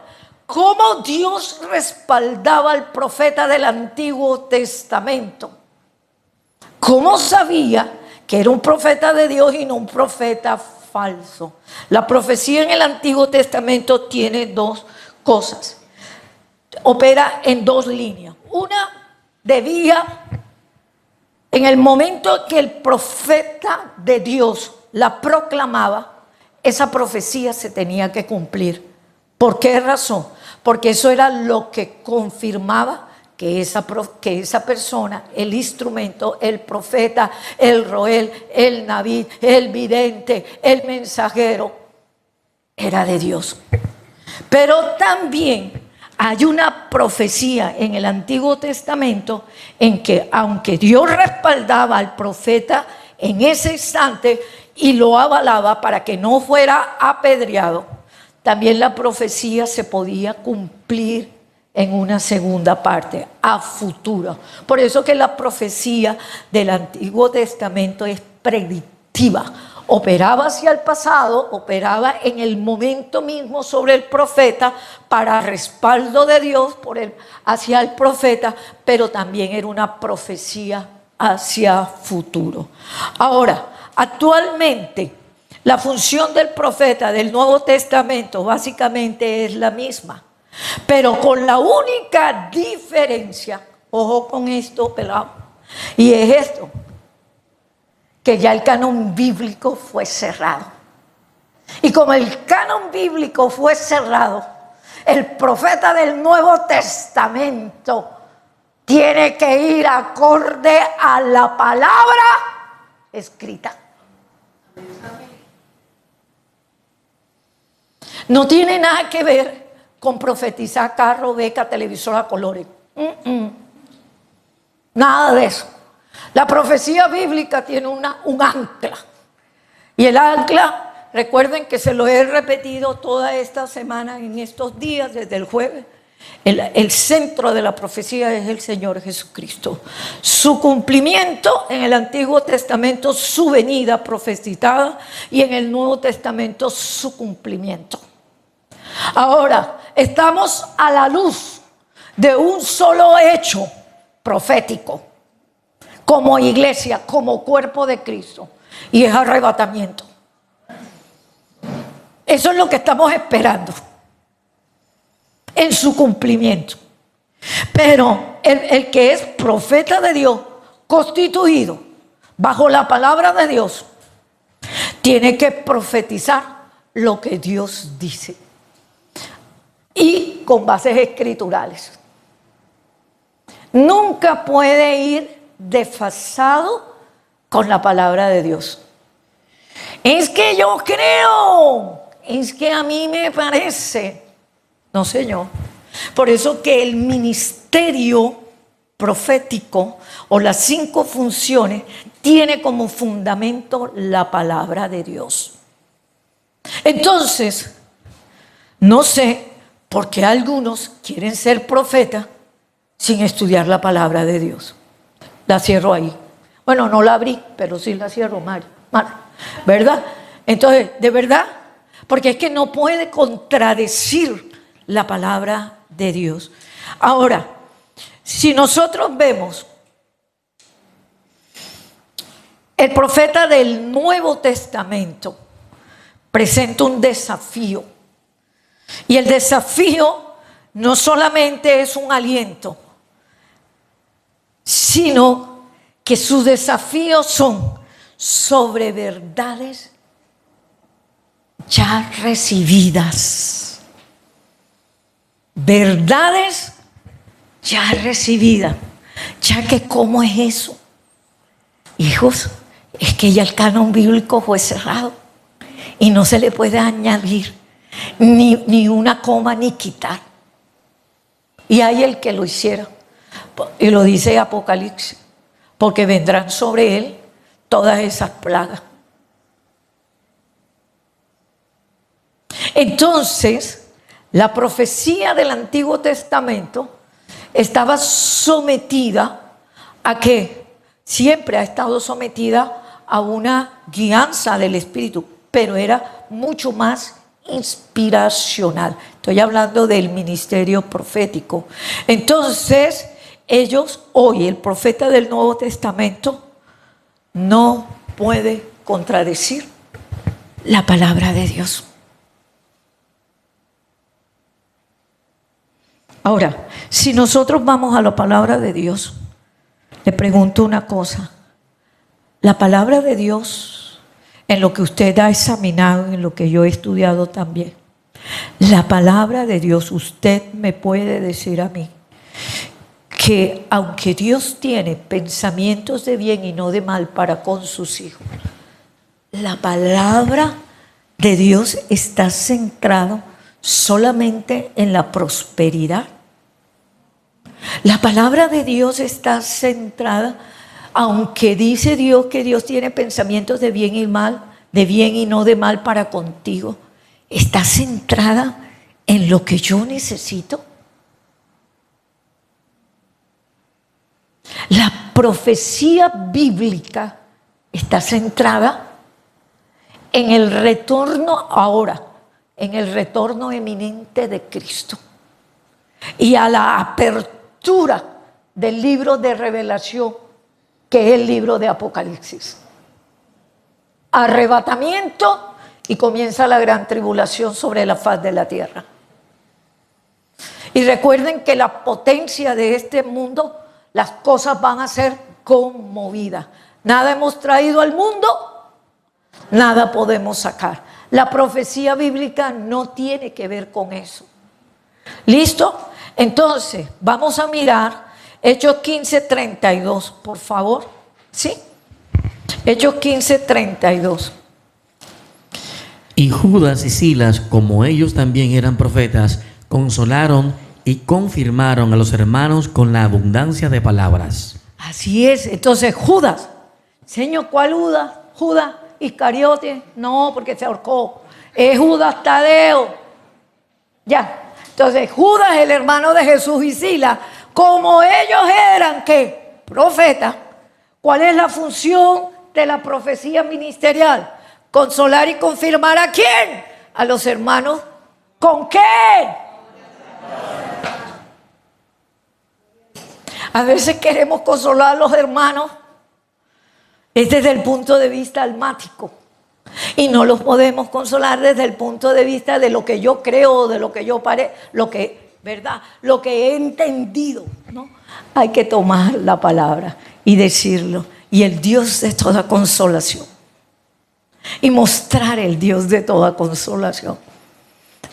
[SPEAKER 1] ¿cómo Dios respaldaba al profeta del Antiguo Testamento? ¿Cómo sabía que era un profeta de Dios y no un profeta falso? La profecía en el Antiguo Testamento tiene dos cosas. Opera en dos líneas. Una, debía, en el momento que el profeta de Dios la proclamaba, esa profecía se tenía que cumplir. ¿Por qué razón? Porque eso era lo que confirmaba que esa persona, el instrumento, el profeta, el roel, el nabí, el vidente, el mensajero, era de Dios. Pero también hay una profecía en el Antiguo Testamento en que, aunque Dios respaldaba al profeta en ese instante y lo avalaba para que no fuera apedreado, también la profecía se podía cumplir en una segunda parte, a futuro. Por eso que la profecía del Antiguo Testamento es predictiva. Operaba hacia el pasado, operaba en el momento mismo sobre el profeta para respaldo de Dios hacia el profeta, pero también era una profecía hacia futuro. Ahora, actualmente, la función del profeta del Nuevo Testamento básicamente es la misma, pero con la única diferencia, ojo con esto, pelado, y es esto, que ya el canon bíblico fue cerrado. Y como el canon bíblico fue cerrado, el profeta del Nuevo Testamento tiene que ir acorde a la palabra escrita. No tiene nada que ver con profetizar carro, beca, televisor a colores. Nada de eso. La profecía bíblica tiene un ancla. Y el ancla, recuerden que se lo he repetido toda esta semana, en estos días, desde el jueves. El centro de la profecía es el Señor Jesucristo. Su cumplimiento en el Antiguo Testamento, su venida profetizada, y en el Nuevo Testamento su cumplimiento. Ahora, estamos a la luz de un solo hecho profético, como iglesia, como cuerpo de Cristo, y es arrebatamiento. Eso es lo que estamos esperando en su cumplimiento. Pero el que es profeta de Dios, constituido bajo la palabra de Dios, tiene que profetizar lo que Dios dice y con bases escriturales. Nunca puede ir desfasado con la palabra de Dios. Es que yo creo, es que a mí me parece. No, Señor. Por eso que el ministerio profético o las 5 funciones tiene como fundamento la palabra de Dios. Entonces, no sé por qué algunos quieren ser profetas sin estudiar la palabra de Dios. La cierro ahí. Bueno, no la abrí, pero sí la cierro mal, ¿verdad? Entonces, de verdad, porque es que no puede contradecir la palabra de Dios. Ahora, si nosotros vemos el profeta del Nuevo Testamento presenta un desafío, y el desafío no solamente es un aliento, sino que sus desafíos son sobre verdades ya recibidas. Verdades ya recibidas. Ya que ¿cómo es eso? Hijos, es que ya el canon bíblico fue cerrado y no se le puede añadir ni una coma ni quitar. Y hay el que lo hiciera, y lo dice Apocalipsis, porque vendrán sobre él todas esas plagas. Entonces, la profecía del Antiguo Testamento estaba sometida a que siempre ha estado sometida a una guianza del Espíritu, pero era mucho más inspiracional. Estoy hablando del ministerio profético. Entonces, ellos, hoy el profeta del Nuevo Testamento no puede contradecir la palabra de Dios. Ahora, si nosotros vamos a la palabra de Dios, le pregunto una cosa. La palabra de Dios, en lo que usted ha examinado, en lo que yo he estudiado también, la palabra de Dios, usted me puede decir a mí que aunque Dios tiene pensamientos de bien y no de mal para con sus hijos, la palabra de Dios está centrada solamente en la prosperidad. La palabra de Dios está centrada, aunque dice Dios que Dios tiene pensamientos de bien y mal, de bien y no de mal para contigo, está centrada en lo que yo necesito. La profecía bíblica está centrada en el retorno ahora, en el retorno eminente de Cristo y a la apertura del libro de Revelación, que es el libro de Apocalipsis. Arrebatamiento y comienza la gran tribulación sobre la faz de la tierra. Y recuerden que la potencia de este mundo, las cosas van a ser conmovidas. Nada hemos traído al mundo, nada podemos sacar. La profecía bíblica no tiene que ver con eso. ¿Listo? Entonces, vamos a mirar Hechos 15:32, por favor. ¿Sí? Hechos 15:32.
[SPEAKER 2] Y Judas y Silas, como ellos también eran profetas, consolaron y confirmaron a los hermanos con la abundancia de palabras.
[SPEAKER 1] Así es. Entonces Judas, Señor, ¿cuál Judas? Judas Iscariote, no, porque se ahorcó. Es Judas Tadeo. Ya. Entonces Judas, el hermano de Jesús y Silas, como ellos eran, ¿qué? Profetas. ¿Cuál es la función de la profecía ministerial? Consolar y confirmar ¿a quién? A los hermanos. ¿Con qué? A veces queremos consolar a los hermanos desde el punto de vista almático y no los podemos consolar desde el punto de vista de lo que yo creo, de lo que yo ¿verdad? Lo que he entendido, ¿no? Hay que tomar la palabra y decirlo. Y el Dios de toda consolación. Y mostrar el Dios de toda consolación.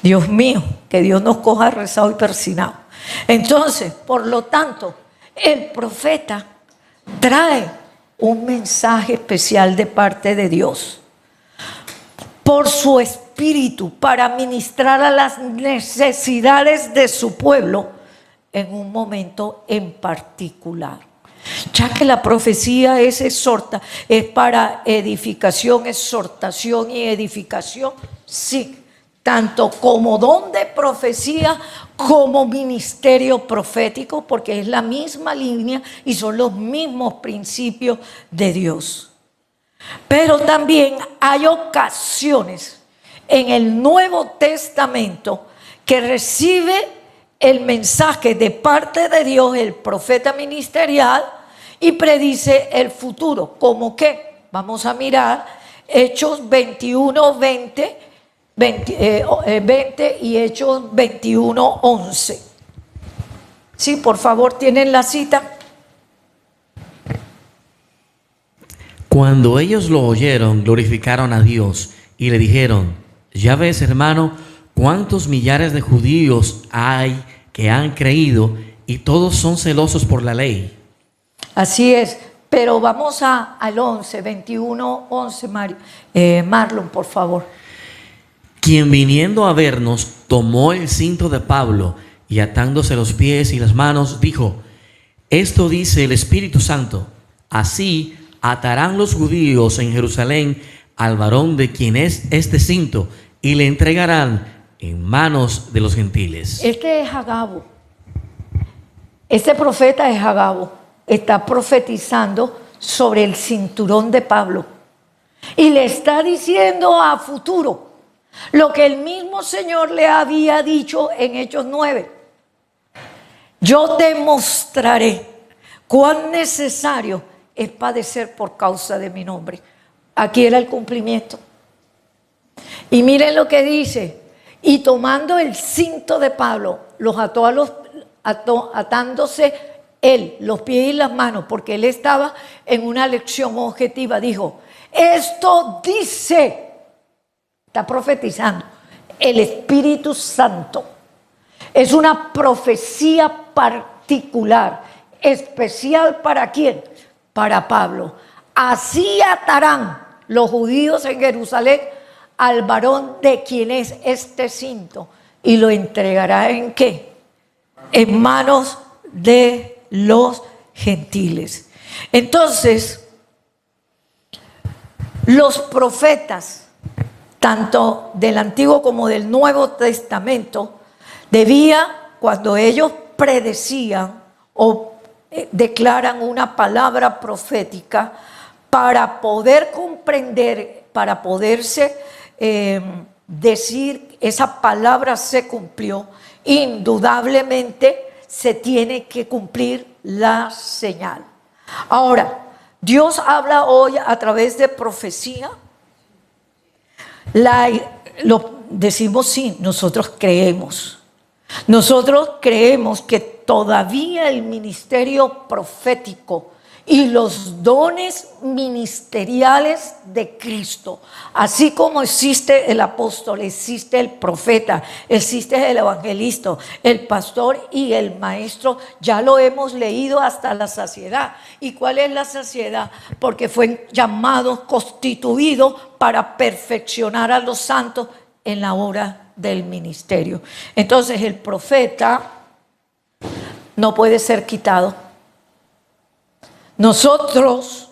[SPEAKER 1] Dios mío, que Dios nos coja rezado y persinado. Entonces, por lo tanto, el profeta trae un mensaje especial de parte de Dios por su espíritu para ministrar a las necesidades de su pueblo en un momento en particular. Ya que la profecía es para edificación, exhortación y edificación, sí, tanto como don de profecía como ministerio profético, porque es la misma línea y son los mismos principios de Dios. Pero también hay ocasiones en el Nuevo Testamento que recibe el mensaje de parte de Dios, el profeta ministerial, y predice el futuro. ¿Cómo qué? Vamos a mirar Hechos 21, 20 y Hechos 21, 11. Sí, por favor, ¿tienen la cita?
[SPEAKER 2] Cuando ellos lo oyeron, glorificaron a Dios y le dijeron: ya ves, hermano, cuántos millares de judíos hay que han creído y todos son celosos por la ley.
[SPEAKER 1] Así es, pero vamos al 11, 21, 11, Marlon, por favor.
[SPEAKER 2] Quien viniendo a vernos tomó el cinto de Pablo y atándose los pies y las manos dijo: esto dice el Espíritu Santo, así atarán los judíos en Jerusalén al varón de quien es este cinto y le entregarán en manos de los gentiles.
[SPEAKER 1] Este es Agabo. Este profeta es Agabo. Está profetizando sobre el cinturón de Pablo. Y le está diciendo a futuro lo que el mismo Señor le había dicho en Hechos 9. Yo te mostraré cuán necesario es padecer por causa de mi nombre. Aquí era el cumplimiento. Y miren lo que dice. Y tomando el cinto de Pablo, los atándose él los pies y las manos, porque él estaba en una lección objetiva, dijo: esto dice, está profetizando, el Espíritu Santo. Es una profecía particular, especial ¿para quién? Para Pablo. Así atarán los judíos en Jerusalén al varón de quien es este cinto. y lo entregará ¿en qué? En manos de los gentiles. Entonces, los profetas, tanto del Antiguo como del Nuevo Testamento, cuando ellos predecían o declaran una palabra profética, para poder comprender, para poderse decir esa palabra se cumplió, indudablemente se tiene que cumplir la señal. Ahora, Dios habla hoy a través de profecía. Lo decimos sí, nosotros creemos. Nosotros creemos que todavía el ministerio profético y los dones ministeriales de Cristo, así como existe el apóstol, existe el profeta, existe el evangelista, el pastor y el maestro, ya lo hemos leído hasta la saciedad. ¿Y cuál es la saciedad? Porque fue llamado, constituido para perfeccionar a los santos en la obra del ministerio. Entonces el profeta no puede ser quitado. Nosotros,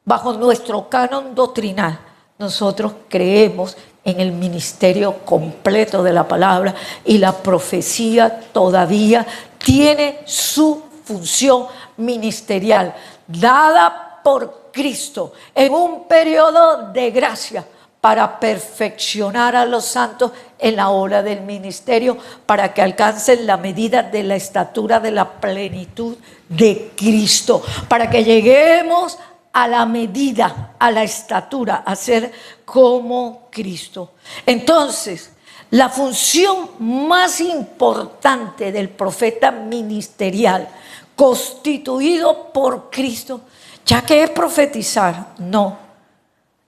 [SPEAKER 1] bajo nuestro canon doctrinal, nosotros creemos en el ministerio completo de la palabra, y la profecía todavía tiene su función ministerial dada por Cristo en un periodo de gracia para perfeccionar a los santos en la obra del ministerio, para que alcancen la medida de la estatura de la plenitud de Cristo, para que lleguemos a la medida, a la estatura, a ser como Cristo. Entonces, la función más importante del profeta ministerial, constituido por Cristo, ya que es profetizar, no.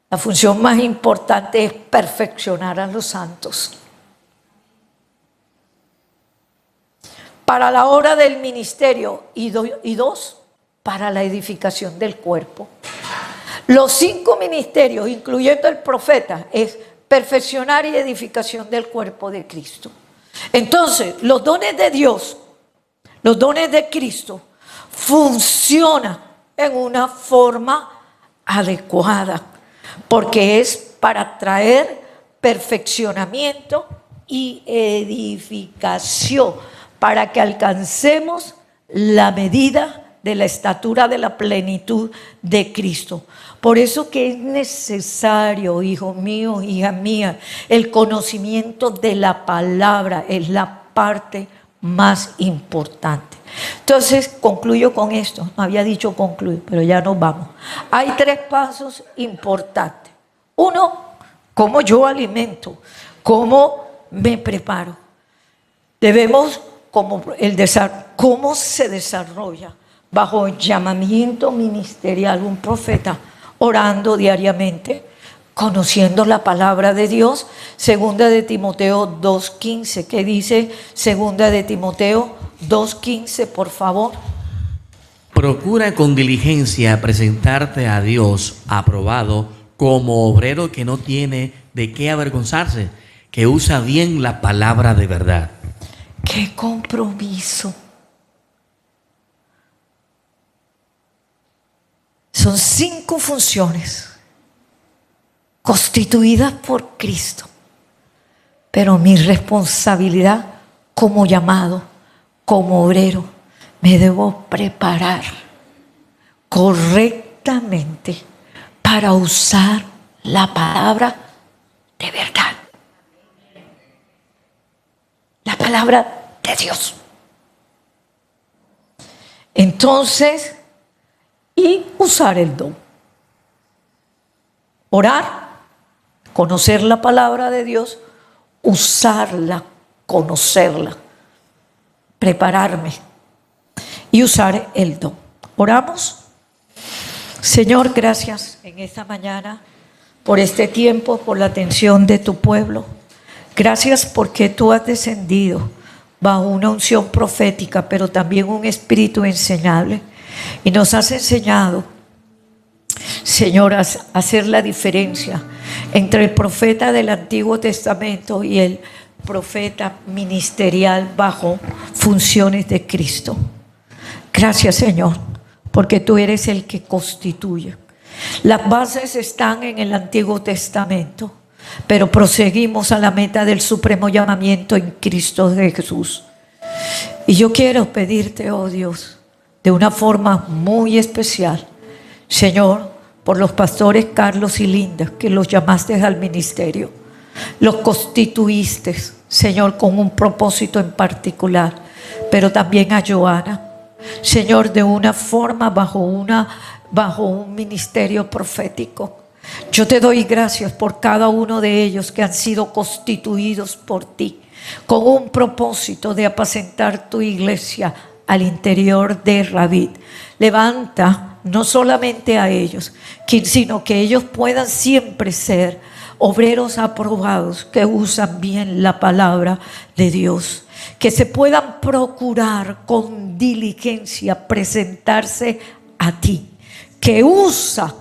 [SPEAKER 1] La función más importante es perfeccionar a los santos. Para la obra del ministerio y dos, para la edificación del cuerpo. Los 5 ministerios, incluyendo el profeta, es perfeccionar y edificación del cuerpo de Cristo. Entonces, los dones de Dios, los dones de Cristo, funcionan en una forma adecuada, porque es para traer perfeccionamiento y edificación, para que alcancemos la medida de la estatura de la plenitud de Cristo. Por eso que es necesario, hijo mío, hija mía, el conocimiento de la palabra es la parte más importante. Entonces, concluyo con esto. No había dicho concluir, pero ya nos vamos. Hay 3 pasos importantes. 1, cómo yo alimento, cómo me preparo. Debemos, cómo se desarrolla bajo llamamiento ministerial un profeta, orando diariamente, conociendo la palabra de Dios. Segunda de Timoteo 2:15, ¿qué dice Segunda de Timoteo 2:15, por favor?
[SPEAKER 2] Procura con diligencia presentarte a Dios aprobado como obrero que no tiene de qué avergonzarse, que usa bien la palabra de verdad.
[SPEAKER 1] ¡Qué compromiso! Son 5 funciones constituidas por Cristo, pero mi responsabilidad como llamado, como obrero, me debo preparar correctamente para usar la palabra de verdad, la palabra de Dios. Entonces, y usar el don. Orar, conocer la palabra de Dios, usarla, conocerla, prepararme y usar el don. Oramos. Señor, gracias en esta mañana por este tiempo, por la atención de tu pueblo. Gracias porque tú has descendido bajo una unción profética, pero también un espíritu enseñable, y nos has enseñado, Señor, a hacer la diferencia entre el profeta del Antiguo Testamento y el profeta ministerial bajo funciones de Cristo. Gracias, Señor, porque tú eres el que constituye. Las bases están en el Antiguo Testamento, pero proseguimos a la meta del supremo llamamiento en Cristo Jesús. Y yo quiero pedirte, oh Dios, de una forma muy especial, Señor, por los pastores Carlos y Linda, que los llamaste al ministerio, los constituiste, Señor, con un propósito en particular, pero también a Joana, Señor, de una forma bajo un ministerio profético. Yo te doy gracias por cada uno de ellos que han sido constituidos por ti con un propósito de apacentar tu iglesia al interior de Ravid. Levanta no solamente a ellos, sino que ellos puedan siempre ser obreros aprobados que usan bien la palabra de Dios, que se puedan procurar con diligencia presentarse a ti, que usen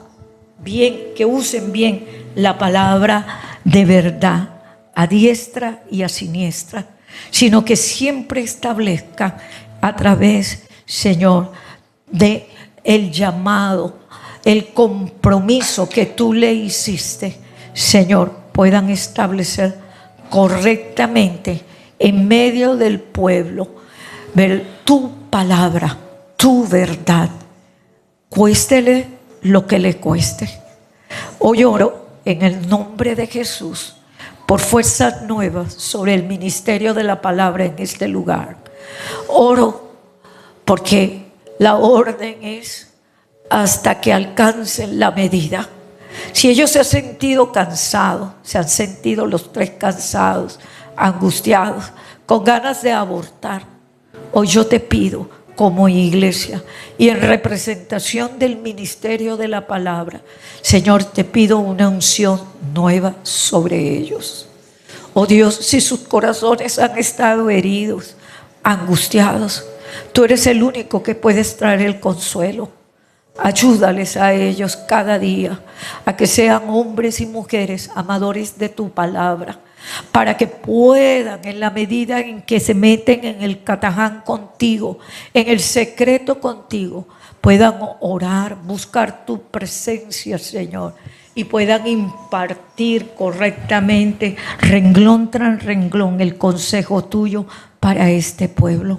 [SPEAKER 1] bien la palabra de verdad, a diestra y a siniestra, sino que siempre establezcan a través, Señor, de el llamado, el compromiso que tú le hiciste, Señor, puedan establecer correctamente en medio del pueblo ver tu palabra, tu verdad, cuéstele lo que le cueste. Hoy oro en el nombre de Jesús por fuerzas nuevas sobre el ministerio de la palabra en este lugar. Oro porque la orden es hasta que alcancen la medida. Si ellos se han sentido cansados, se han sentido los tres cansados, angustiados, con ganas de abortar, hoy yo te pido como iglesia y en representación del ministerio de la palabra, Señor, te pido una unción nueva sobre ellos. Oh Dios, si sus corazones han estado heridos, angustiados, tú eres el único que puedes traer el consuelo. Ayúdales a ellos cada día a que sean hombres y mujeres amadores de tu palabra, para que puedan, en la medida en que se meten en el cataján contigo, en el secreto contigo, puedan orar, buscar tu presencia, Señor, y puedan impartir correctamente, renglón tras renglón, el consejo tuyo para este pueblo.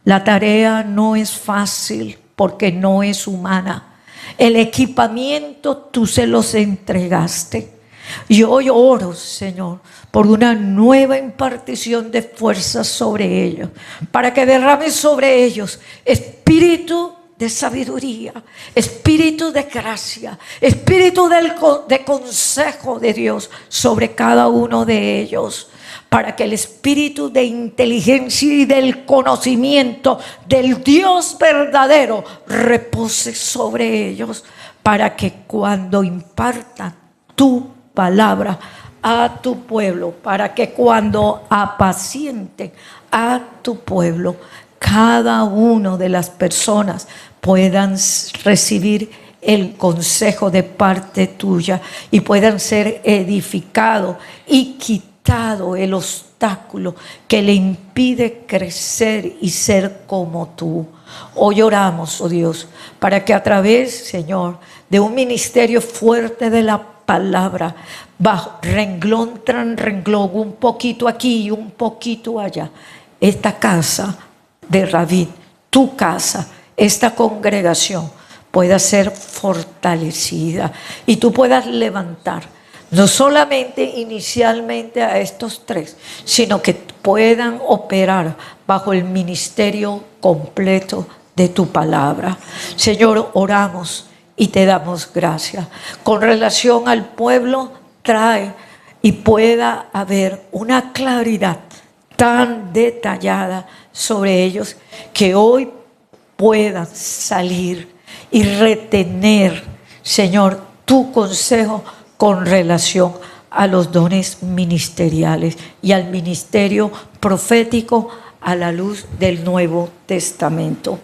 [SPEAKER 1] La tarea no es fácil porque no es humana. El equipamiento tú se los entregaste. Y hoy oro, Señor, por una nueva impartición de fuerzas sobre ellos, para que derrame sobre ellos espíritu de sabiduría, espíritu de gracia, espíritu de consejo de Dios sobre cada uno de ellos, para que el espíritu de inteligencia y del conocimiento del Dios verdadero repose sobre ellos, para que cuando impartan tu palabra a tu pueblo, para que cuando apacienten a tu pueblo, cada una de las personas puedan recibir el consejo de parte tuya y puedan ser edificados y quitado el obstáculo que le impide crecer y ser como tú. Hoy oramos, oh Dios, para que a través, Señor, de un ministerio fuerte de la palabra, bajo renglón tras renglón, un poquito aquí y un poquito allá, esta casa de Ravid, tu casa, esta congregación pueda ser fortalecida y tú puedas levantar no solamente inicialmente a estos tres, sino que puedan operar bajo el ministerio completo de tu palabra. Señor, oramos y te damos gracias. Con relación al pueblo, trae y pueda haber una claridad tan detallada sobre ellos que hoy puedan salir y retener, Señor, tu consejo con relación a los dones ministeriales y al ministerio profético a la luz del Nuevo Testamento.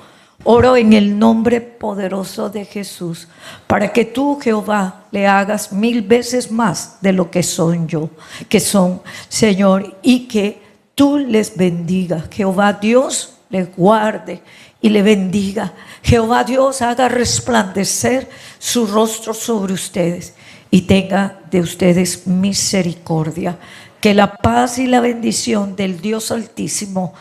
[SPEAKER 1] Oro en el nombre poderoso de Jesús para que tú, Jehová, le hagas 1000 veces más de lo que son, Señor, y que tú les bendigas. Jehová Dios les guarde y le bendiga. Jehová Dios haga resplandecer su rostro sobre ustedes y tenga de ustedes misericordia. Que la paz y la bendición del Dios Altísimo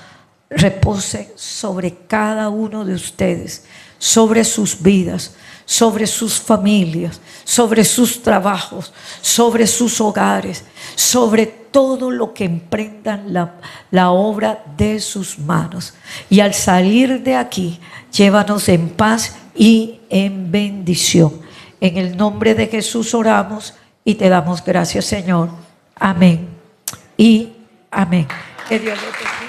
[SPEAKER 1] repose sobre cada uno de ustedes, sobre sus vidas, sobre sus familias, sobre sus trabajos, sobre sus hogares, sobre todo lo que emprendan la obra de sus manos. Y al salir de aquí, llévanos en paz y en bendición. En el nombre de Jesús oramos y te damos gracias, Señor. Amén y amén. Que Dios les bendiga.